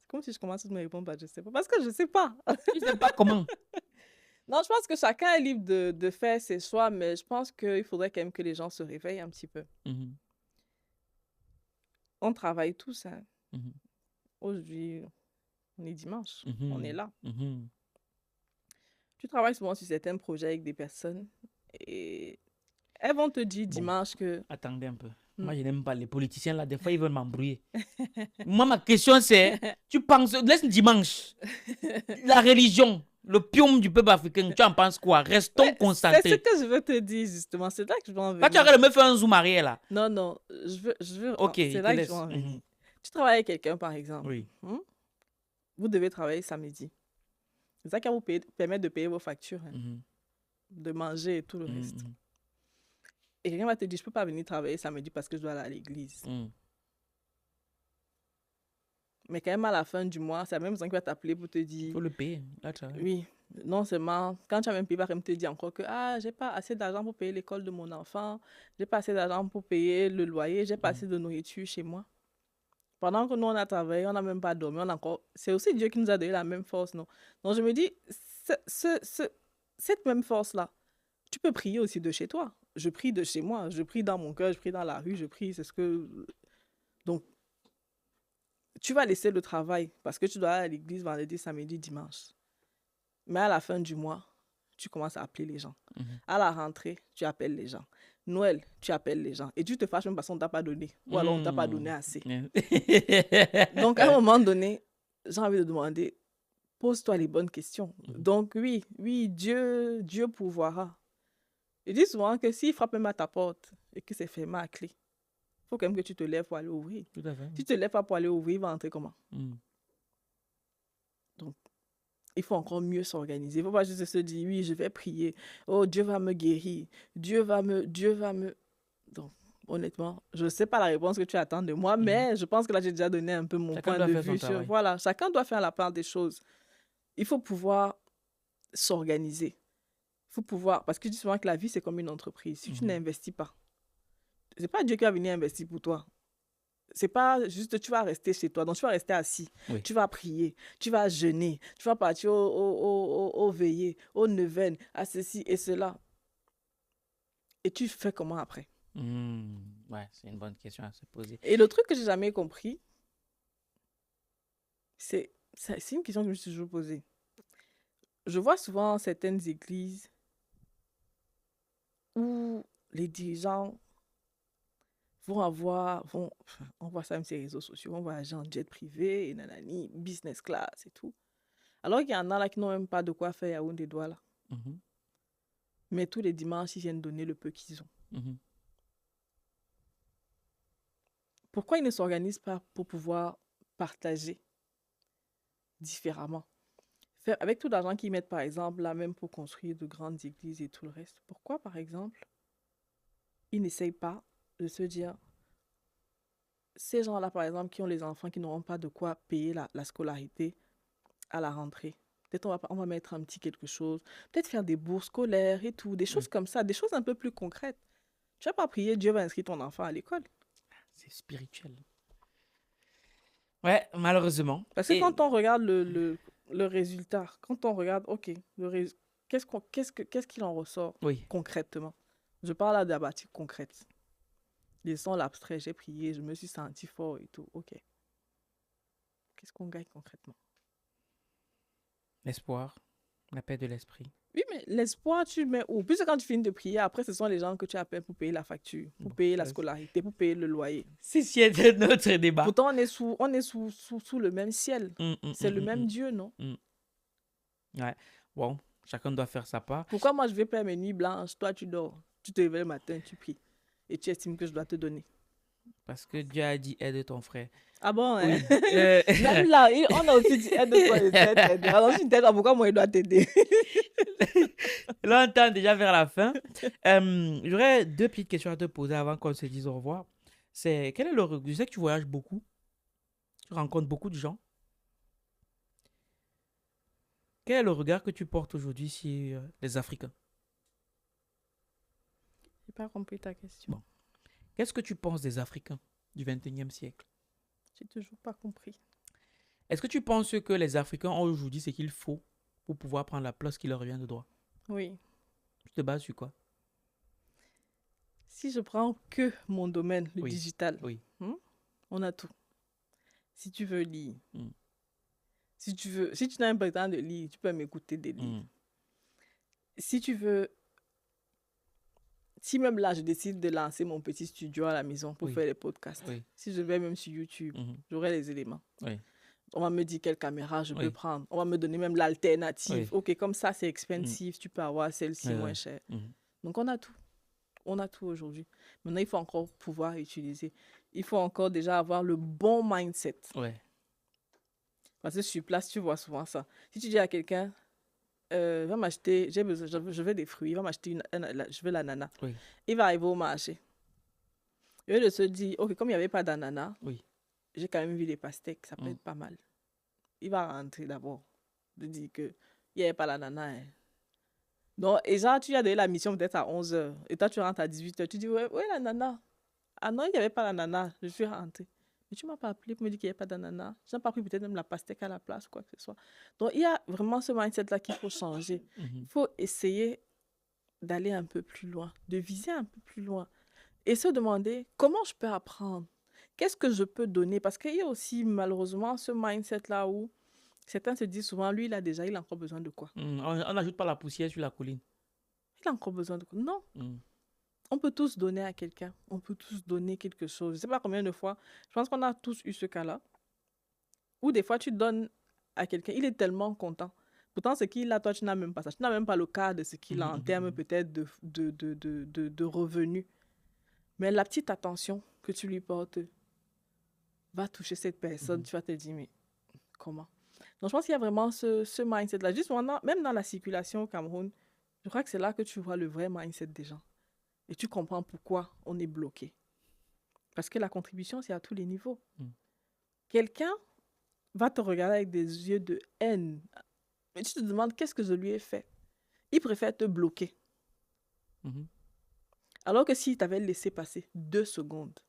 Speaker 1: comme si je commençais à me répondre, je sais pas. Parce que je sais pas.
Speaker 2: Tu sais pas comment?
Speaker 1: Non, je pense que chacun est libre de faire ses choix, mais je pense qu'il faudrait quand même que les gens se réveillent un petit peu. On travaille tous, hein. Aujourd'hui, On est dimanche. On est là.
Speaker 2: Mhm.
Speaker 1: Tu travailles souvent sur certains projets avec des personnes et elles vont te dire dimanche que...
Speaker 2: Attendez un peu. Moi, je n'aime pas les politiciens là. Des fois, ils veulent m'embrouiller. Moi, ma question, c'est, tu penses, laisse dimanche. La religion, le pium du peuple africain, tu en penses quoi? Restons concentrés.
Speaker 1: C'est ce que je veux te dire, justement. C'est là que je veux en venir.
Speaker 2: Là, tu arrêtes de me faire un zoom arrière, là.
Speaker 1: Non. Je veux
Speaker 2: Ok,
Speaker 1: c'est là que je veux en venir. Tu travailles avec quelqu'un, par exemple.
Speaker 2: Oui.
Speaker 1: Vous devez travailler samedi. C'est ça qui va vous permettre de payer vos factures, de manger et tout le reste. Et quelqu'un va te dire, je ne peux pas venir travailler samedi parce que je dois aller à l'église. Mais quand même, à la fin du mois, c'est la même personne qui va t'appeler pour te dire...
Speaker 2: Il faut le payer. Là,
Speaker 1: oui. Non seulement, quand tu as même payé, il va te dire encore que je n'ai pas assez d'argent pour payer l'école de mon enfant, je n'ai pas assez d'argent pour payer le loyer, je n'ai pas assez de nourriture chez moi. Pendant que nous, on a travaillé, on n'a même pas dormi, on a encore... C'est aussi Dieu qui nous a donné la même force, non? Donc, je me dis, cette même force-là, tu peux prier aussi de chez toi. Je prie de chez moi, je prie dans mon cœur, je prie dans la rue, je prie, c'est ce que... Donc, tu vas laisser le travail parce que tu dois aller à l'église vendredi, samedi, dimanche. Mais à la fin du mois, tu commences à appeler les gens. À la rentrée, tu appelles les gens. Noël, tu appelles les gens. Et tu te fâches même parce qu'on ne t'a pas donné. Ou alors on ne t'a pas donné assez. Donc, à un moment donné, j'ai envie de demander, pose-toi les bonnes questions. Donc, oui, Dieu pourvoira. Je dis souvent que s'il frappe même à ta porte et que c'est fermé à clé, il faut quand même que tu te lèves pour aller ouvrir.
Speaker 2: Tout à fait.
Speaker 1: Si tu te lèves pas pour aller ouvrir, il va entrer comment? Donc, il faut encore mieux s'organiser. Il ne faut pas juste se dire, oui, je vais prier. Oh, Dieu va me guérir. Dieu va me... Donc, honnêtement, je ne sais pas la réponse que tu attends de moi, mais je pense que là, j'ai déjà donné un peu mon point de vue sur... Voilà, chacun doit faire la part des choses. Il faut pouvoir s'organiser. Il faut pouvoir... Parce que je dis souvent que la vie, c'est comme une entreprise. Si tu n'investis pas, ce n'est pas Dieu qui va venir investir pour toi. C'est pas juste tu vas rester chez toi, donc tu vas rester assis, tu vas prier, tu vas jeûner, tu vas partir au veillées, au neuvaines, à ceci et cela. Et tu fais comment après?
Speaker 2: Ouais, c'est une bonne question à se poser.
Speaker 1: Et le truc que j'ai jamais compris, c'est une question que je me suis toujours posée. Je vois souvent certaines églises où les dirigeants on voit ça même sur les réseaux sociaux, on voyager en jet privé, et nanani, business class et tout. Alors qu'il y en a là qui n'ont même pas de quoi faire Yaoundé Douala. Mais tous les dimanches, ils viennent donner le peu qu'ils ont. Pourquoi ils ne s'organisent pas pour pouvoir partager différemment? Avec tout l'argent qu'ils mettent, par exemple, là même pour construire de grandes églises et tout le reste, pourquoi, par exemple, ils n'essayent pas de se dire, ces gens-là, par exemple, qui ont les enfants qui n'auront pas de quoi payer la scolarité à la rentrée, peut-être on va mettre un petit quelque chose, peut-être faire des bourses scolaires et tout, des choses comme ça, des choses un peu plus concrètes. Tu vas pas prier, Dieu va inscrire ton enfant à l'école.
Speaker 2: C'est spirituel. Ouais, malheureusement.
Speaker 1: Parce que quand on regarde le résultat, quand on regarde, ok, qu'est-ce qu'il en ressort concrètement? Je parle là de la partie concrète. Laissons l'abstrait, j'ai prié, je me suis senti fort et tout, ok. Qu'est-ce qu'on gagne concrètement?
Speaker 2: L'espoir, la paix de l'esprit.
Speaker 1: Oui, mais l'espoir, tu mets où? Puisque quand tu finis de prier, après, ce sont les gens que tu appelles pour payer la facture, pour payer la scolarité, pour payer le loyer.
Speaker 2: C'est notre débat.
Speaker 1: Pourtant, on est sous le même ciel. C'est le même Dieu, non?
Speaker 2: Ouais, bon, chacun doit faire sa part.
Speaker 1: Pourquoi moi, je vais faire mes nuits blanches, toi, tu dors, tu te réveilles le matin, tu pries, et tu estimes que je dois te donner?
Speaker 2: Parce que Dieu a dit aide ton frère.
Speaker 1: Ah bon, hein? Même là, on a aussi dit aide-toi et t'aider. Alors, si tu t'aides, pourquoi moi, il doit t'aider?
Speaker 2: Là, on tend déjà vers la fin. J'aurais deux petites questions à te poser avant qu'on se dise au revoir. C'est, quel est le regard? Je sais que tu voyages beaucoup. Tu rencontres beaucoup de gens. Quel est le regard que tu portes aujourd'hui sur les Africains?
Speaker 1: Je n'ai pas compris ta question.
Speaker 2: Bon. Qu'est-ce que tu penses des Africains du 21e siècle?
Speaker 1: J'ai toujours pas compris.
Speaker 2: Est-ce que tu penses que les Africains ont aujourd'hui ce qu'il faut pour pouvoir prendre la place qui leur revient de droit?
Speaker 1: Oui.
Speaker 2: Tu te bases sur quoi?
Speaker 1: Si je prends que mon domaine, le digital, on a tout. Si tu veux lire, Si tu n'as même pas le temps de lire, tu peux m'écouter des livres. Si tu veux, si même là, je décide de lancer mon petit studio à la maison pour faire des podcasts, si je vais même sur YouTube, j'aurai les éléments. On va me dire quelle caméra je peux prendre. On va me donner même l'alternative. Ok, comme ça, c'est expensive. Tu peux avoir celle-ci moins chère. Donc, on a tout. On a tout aujourd'hui. Maintenant, il faut encore pouvoir utiliser. Il faut encore déjà avoir le bon mindset. Parce que sur place, tu vois souvent ça. Si tu dis à quelqu'un, va m'acheter, je veux des fruits, va m'acheter je veux l'ananas. Il va arriver au marché. Au lieu de se dire, ok, comme il n'y avait pas d'ananas, j'ai quand même vu des pastèques, ça peut être pas mal. Il va rentrer d'abord, de dire qu'il n'y avait pas l'ananas. Hein. Donc, et genre, tu as donné la mission peut-être à 11h, et toi, tu rentres à 18h, tu dis, ouais, l'ananas. Ah non, il n'y avait pas l'ananas, je suis rentrée. Mais tu ne m'as pas appelé pour me dire qu'il n'y avait pas d'ananas. Je n'ai pas pris peut-être même la pastèque à la place, quoi que ce soit. Donc, il y a vraiment ce mindset-là qu'il faut changer. Il faut essayer d'aller un peu plus loin, de viser un peu plus loin. Et se demander, comment je peux apprendre? Qu'est-ce que je peux donner? Parce qu'il y a aussi, malheureusement, ce mindset-là où certains se disent souvent, lui, il a encore besoin de quoi?
Speaker 2: On n'ajoute pas la poussière sur la colline.
Speaker 1: Il a encore besoin de quoi? Non. On peut tous donner à quelqu'un. On peut tous donner quelque chose. Je ne sais pas combien de fois. Je pense qu'on a tous eu ce cas-là. Où des fois, tu donnes à quelqu'un. Il est tellement content. Pourtant, ce qu'il a, toi, tu n'as même pas ça. Tu n'as même pas le cas de ce qu'il a en termes peut-être de revenus. Mais la petite attention que tu lui portes va toucher cette personne. Tu vas te dire, mais comment? Donc, je pense qu'il y a vraiment ce mindset-là. Juste maintenant, même dans la circulation au Cameroun, je crois que c'est là que tu vois le vrai mindset des gens. Et tu comprends pourquoi on est bloqué. Parce que la contribution, c'est à tous les niveaux. Quelqu'un va te regarder avec des yeux de haine. Mais tu te demandes, qu'est-ce que je lui ai fait? Il préfère te bloquer. Alors que s'il t'avait laissé passer 2 secondes,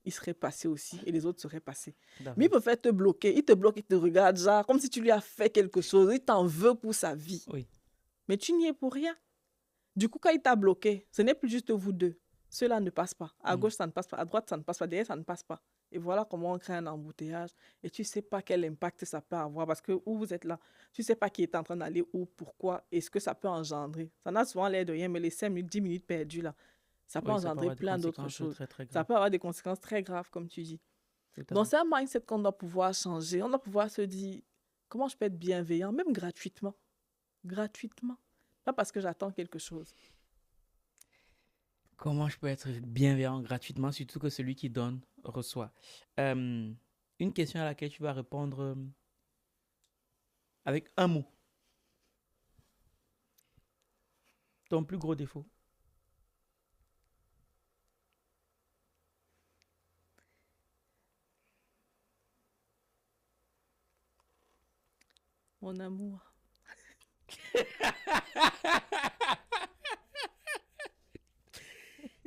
Speaker 1: il serait passé aussi et les autres seraient passés. Mais il préfère te bloquer. Il te bloque, il te regarde, genre, comme si tu lui as fait quelque chose. Il t'en veut pour sa vie. Mais tu n'y es pour rien. Du coup, quand il t'a bloqué, ce n'est plus juste vous deux. Ceux-là ne passent pas. À gauche, ça ne passe pas. À droite, ça ne passe pas. Derrière, ça ne passe pas. Et voilà comment on crée un embouteillage. Et tu ne sais pas quel impact ça peut avoir. Parce que où vous êtes là, tu ne sais pas qui est en train d'aller où, pourquoi, et ce que ça peut engendrer. Ça n'a souvent l'air de rien, mais les 5 minutes, 10 minutes perdues, là, ça peut engendrer plein d'autres choses. Ça peut avoir des conséquences très graves, comme tu dis. Donc, c'est un mindset qu'on doit pouvoir changer. On doit pouvoir se dire, comment je peux être bienveillant, même gratuitement. Gratuitement. Pas parce que j'attends quelque chose.
Speaker 2: Comment je peux être bienveillant gratuitement, surtout que celui qui donne reçoit. Une question à laquelle tu vas répondre avec un mot. Ton plus gros défaut.
Speaker 1: Mon amour.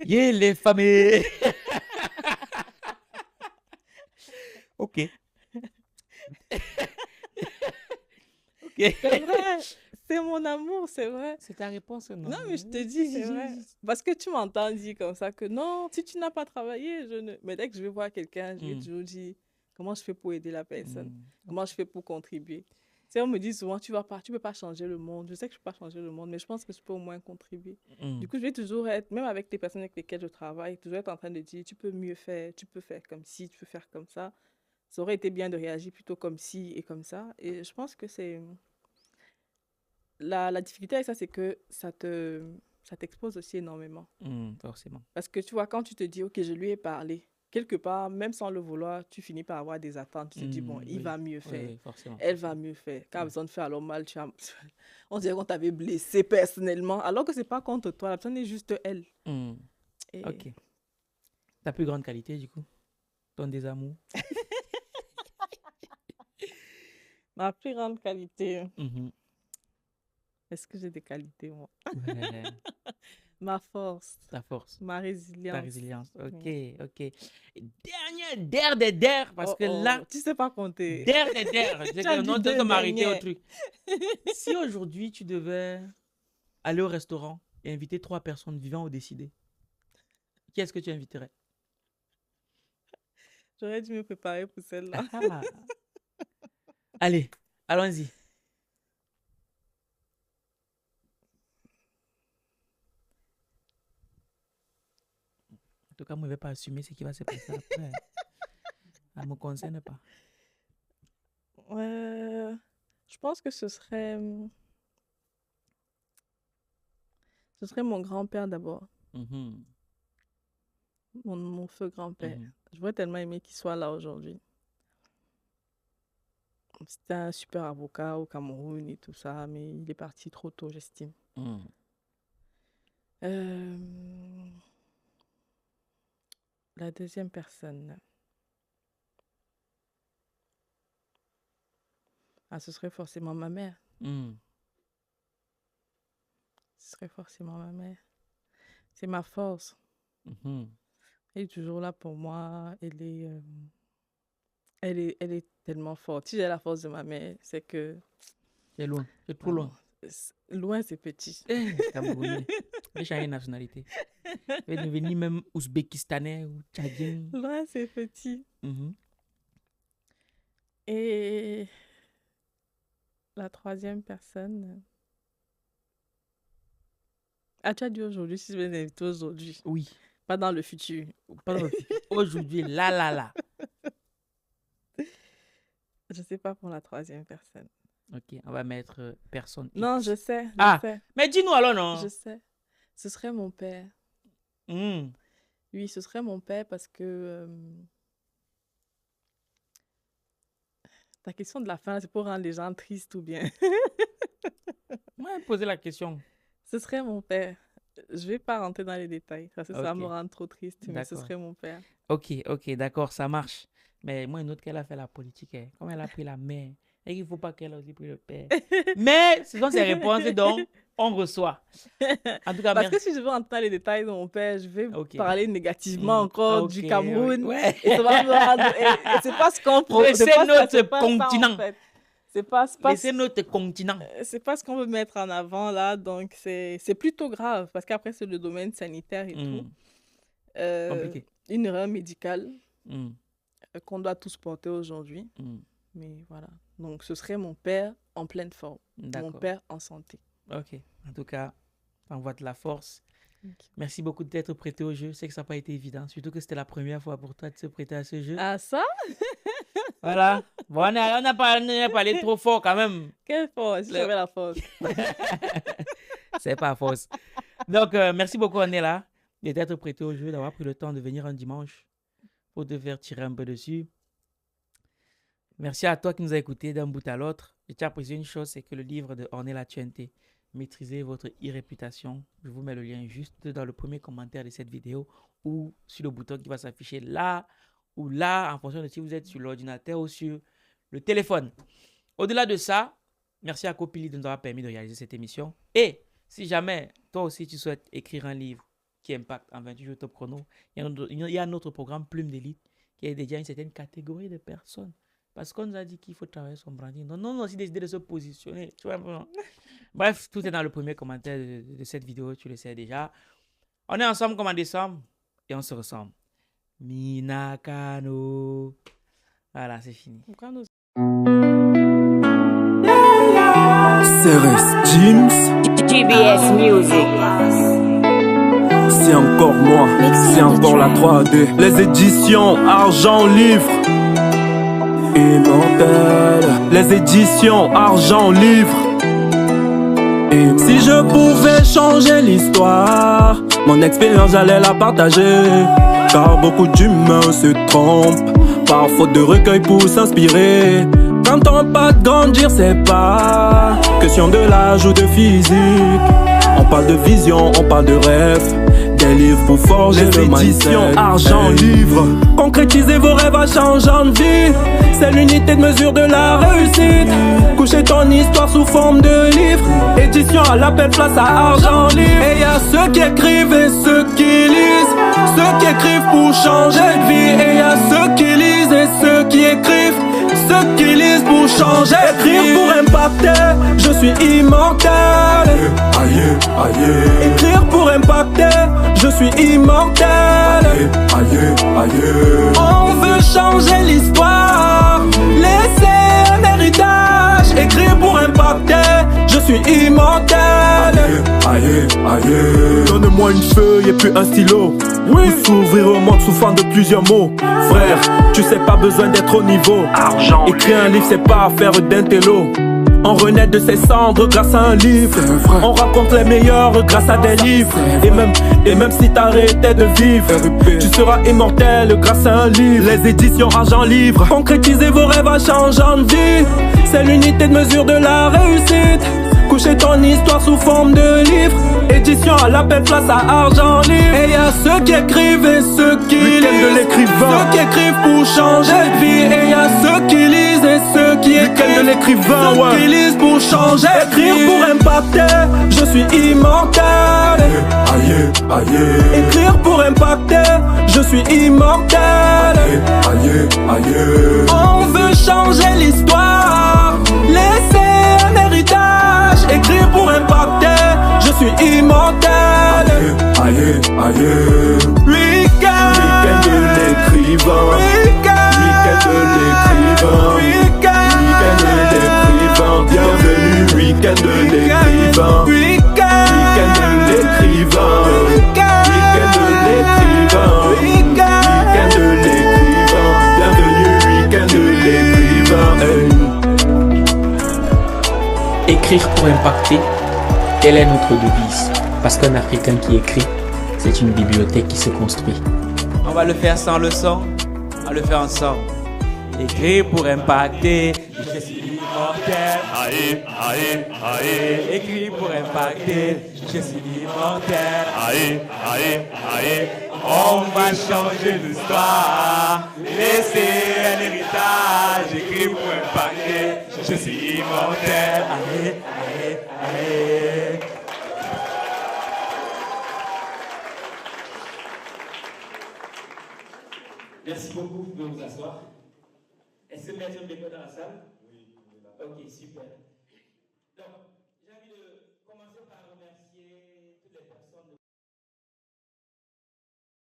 Speaker 2: Yeah, les familles. Ok. Ok.
Speaker 1: C'est vrai. C'est mon amour, c'est vrai.
Speaker 2: C'est ta réponse, non?
Speaker 1: Non, mais je te dis, c'est vrai. Parce que tu m'entends dire comme ça que non, si tu n'as pas travaillé, je ne... Mais dès que je vais voir quelqu'un, je vais toujours dire comment je fais pour aider la personne, comment je fais pour contribuer. Tu sais, on me dit souvent, tu peux pas changer le monde. Je sais que je peux pas changer le monde, mais je pense que je peux au moins contribuer. Du coup, je vais toujours être, même avec les personnes avec lesquelles je travaille, toujours être en train de dire, tu peux mieux faire, tu peux faire comme ci, tu peux faire comme ça. Ça aurait été bien de réagir plutôt comme ci et comme ça. Et je pense que c'est... La difficulté avec ça, c'est que ça t'expose aussi énormément.
Speaker 2: Forcément.
Speaker 1: Parce que tu vois, quand tu te dis, ok, je lui ai parlé, quelque part, même sans le vouloir, tu finis par avoir des attentes. Tu te dis, bon, il va mieux faire. Elle va mieux faire. Quand a besoin de faire alors mal, on dirait qu'on t'avait blessé personnellement, alors que c'est pas contre toi. La personne est juste elle.
Speaker 2: Et... Ok. Ta plus grande qualité, du coup? Ton désamour?
Speaker 1: Ma plus grande qualité. Est-ce que j'ai des qualités, moi? Ma force.
Speaker 2: Ta force.
Speaker 1: Ma résilience.
Speaker 2: Ta résilience. Ok, ok. Dernière, parce que là...
Speaker 1: Tu sais pas compter.
Speaker 2: Dernière. C'est que non, tu m'arrêter au truc. Si aujourd'hui, tu devais aller au restaurant et inviter 3 personnes vivant ou décédées, qui est-ce que tu inviterais?
Speaker 1: J'aurais dû me préparer pour celle-là.
Speaker 2: Allez, Allons-y. En tout cas, moi, je ne vais pas assumer ce qui va se passer après. Ça ne me concerne pas.
Speaker 1: Je pense que ce serait mon grand-père d'abord. Mon feu grand-père. J'aurais tellement aimé qu'il soit là aujourd'hui. C'était un super avocat au Cameroun et tout ça, mais il est parti trop tôt, j'estime. La deuxième personne. Ce serait forcément ma mère. Ce serait forcément ma mère. C'est ma force. Elle est toujours là pour moi. Elle est tellement forte. Si j'ai la force de ma mère, c'est que...
Speaker 2: C'est loin. C'est trop loin.
Speaker 1: Loin, c'est petit.
Speaker 2: Camerounais. J'ai changé de nationalité. Je vais devenir même ouzbékistanais ou tchadien.
Speaker 1: Loin, c'est petit. Et la troisième personne... tu as dit aujourd'hui, si je vais l'inviter aujourd'hui.
Speaker 2: Oui.
Speaker 1: Pas dans le futur.
Speaker 2: Pas dans le futur. Aujourd'hui, là.
Speaker 1: Je sais pas pour la troisième personne.
Speaker 2: Ok, on va mettre personne X.
Speaker 1: Non, je sais.
Speaker 2: Mais dis-nous alors, non?
Speaker 1: Je sais. Ce serait mon père. Oui, ce serait mon père parce que... ta question de la fin, c'est pour rendre les gens tristes ou bien?
Speaker 2: Ouais, poser la question.
Speaker 1: Ce serait mon père. Je vais pas rentrer dans les détails parce que ça va me rendre trop triste, mais ce serait mon père.
Speaker 2: Ok, d'accord, ça marche. Mais moi, une autre qu'elle a fait la politique, comme elle a pris la mère, et qu'il ne faut pas qu'elle ait aussi pris le père. Mais ce sont ces réponses dont on reçoit. En tout cas,
Speaker 1: parce que si je veux rentrer dans les détails de mon père, je vais parler négativement encore du Cameroun.
Speaker 2: Ouais.
Speaker 1: Et ça va me rendre... et c'est pas ce qu'on propose.
Speaker 2: C'est notre continent.
Speaker 1: C'est
Speaker 2: notre continent.
Speaker 1: C'est pas ce qu'on veut mettre en avant là, donc c'est plutôt grave parce qu'après c'est le domaine sanitaire et tout.
Speaker 2: Compliqué.
Speaker 1: Une erreur médicale qu'on doit tous porter aujourd'hui. Mais voilà. Donc ce serait mon père en pleine forme. Mon père en santé.
Speaker 2: Ok. En tout cas, t'envoies de la force. Merci beaucoup de t'être prêté au jeu. Je sais que ça n'a pas été évident. Surtout que c'était la première fois pour toi de se prêter à ce jeu.
Speaker 1: Ah, ça?
Speaker 2: Voilà. Bon, on n'a pas parlé trop fort quand même.
Speaker 1: Quelle force? J'avais la force.
Speaker 2: C'est pas force. Donc, merci beaucoup, on est là, d'être prêté au jeu, d'avoir pris le temps de venir un dimanche pour te faire tirer un peu dessus. Merci à toi qui nous as écoutés d'un bout à l'autre. Je tiens à préciser une chose, c'est que le livre de Ornella Atuente, Maîtriser votre e-réputation, je vous mets le lien juste dans le premier commentaire de cette vidéo ou sur le bouton qui va s'afficher là ou là en fonction de si vous êtes sur l'ordinateur ou sur le téléphone. Au-delà de ça, merci à Copilly de nous avoir permis de réaliser cette émission. Et si jamais toi aussi tu souhaites écrire un livre qui impacte en 28 jours top chrono, il y a un autre programme Plume d'élite qui est dédié à une certaine catégorie de personnes. Parce qu'on nous a dit qu'il faut travailler son branding. Non, on a aussi décidé de se positionner. Tu vois, bref, tout est dans le premier commentaire de cette vidéo. Tu le sais déjà. On est ensemble comme en décembre et on se ressemble. Minakano. Voilà, c'est fini.
Speaker 4: CRS James.
Speaker 5: GBS Music.
Speaker 4: C'est encore moi. C'est encore la 3D. Les éditions Argent Livre. Immortel, les éditions Argent Livre. Et si je pouvais changer l'histoire, mon expérience j'allais la partager. Car beaucoup d'humains se trompent, par faute de recueil pour s'inspirer. Quand on parle de grandir, c'est pas question de l'âge ou de physique. On parle de vision, on parle de rêve. Des livres pour forger le mindset. Les éditions Argent Livre. Concrétisez vos rêves en changeant de vie. C'est l'unité de mesure de la réussite. Coucher ton histoire sous forme de livre. Édition à l'appel, place à Argent Livre. Et y a ceux qui écrivent et ceux qui lisent. Ceux qui écrivent pour changer de vie. Et y a ceux qui lisent et ceux qui écrivent. Ceux qui lisent pour changer. Écrire pour impacter, je suis immortel. Aïe, aïe. Écrire pour impacter, je suis immortel. Aïe, aïe. On veut changer l'histoire, laisser un héritage. écrire pour impacter. Je suis immortel. Aïe, aïe. Donne-moi une feuille et puis un stylo. Oui. Pour s'ouvrir au monde souffrant de plusieurs mots. Frère, tu sais pas besoin d'être au niveau. Argent. Écrire un livre c'est pas affaire d'intello. On renaît de ses cendres grâce à un livre. On raconte les meilleurs grâce à des livres. Et même si t'arrêtais de vivre, tu seras immortel grâce à un livre. Les éditions Argent Livre. Concrétisez vos rêves en changeant de vie. C'est l'unité de mesure de la réussite. Coucher ton histoire sous forme de livre. Édition à l'appel, place à Argent Livre. Et y'a ceux qui écrivent et ceux qui lisent. De l'écrivain. Ceux qui écrivent pour changer de vie. Et y'a ceux qui lisent et ceux qui écrivent. De l'écrivain, ouais. Ceux qui lisent pour changer de vie. Écrire pour impacter, je suis immortel. Aïe, aïe. Écrire pour impacter, je suis immortel. Aïe, aïe. On veut changer l'histoire, laisser un héritage. Écrire pour impacter, je suis immortel. Aïe, aïe. Week-end de l'écrivain. Week-end de l'écrivain. Week-end de l'écrivain. Bienvenue, week-end de l'écrivain. Week-end de l'écrivain. Week-end de l'écrivain. Week-end de l'écrivain. Bienvenue, week-end de l'écrivain.
Speaker 2: Écrire pour impacter, telle est notre devise. Parce qu'un Africain qui écrit, c'est une bibliothèque qui se construit. On va le faire sans le son, on va le faire ensemble. Écrire pour impacter, je suis immortel. Aïe, aïe, aïe. Écrire pour impacter, je suis immortel. Aïe, aïe, aïe. On va changer l'histoire, laisser un héritage. Écrire pour impacter, je suis immortel. Aïe, aïe, aïe. Merci beaucoup, vous pouvez vous asseoir. Est-ce que Maître Mbeko est dans la salle? Oui. Ok, super.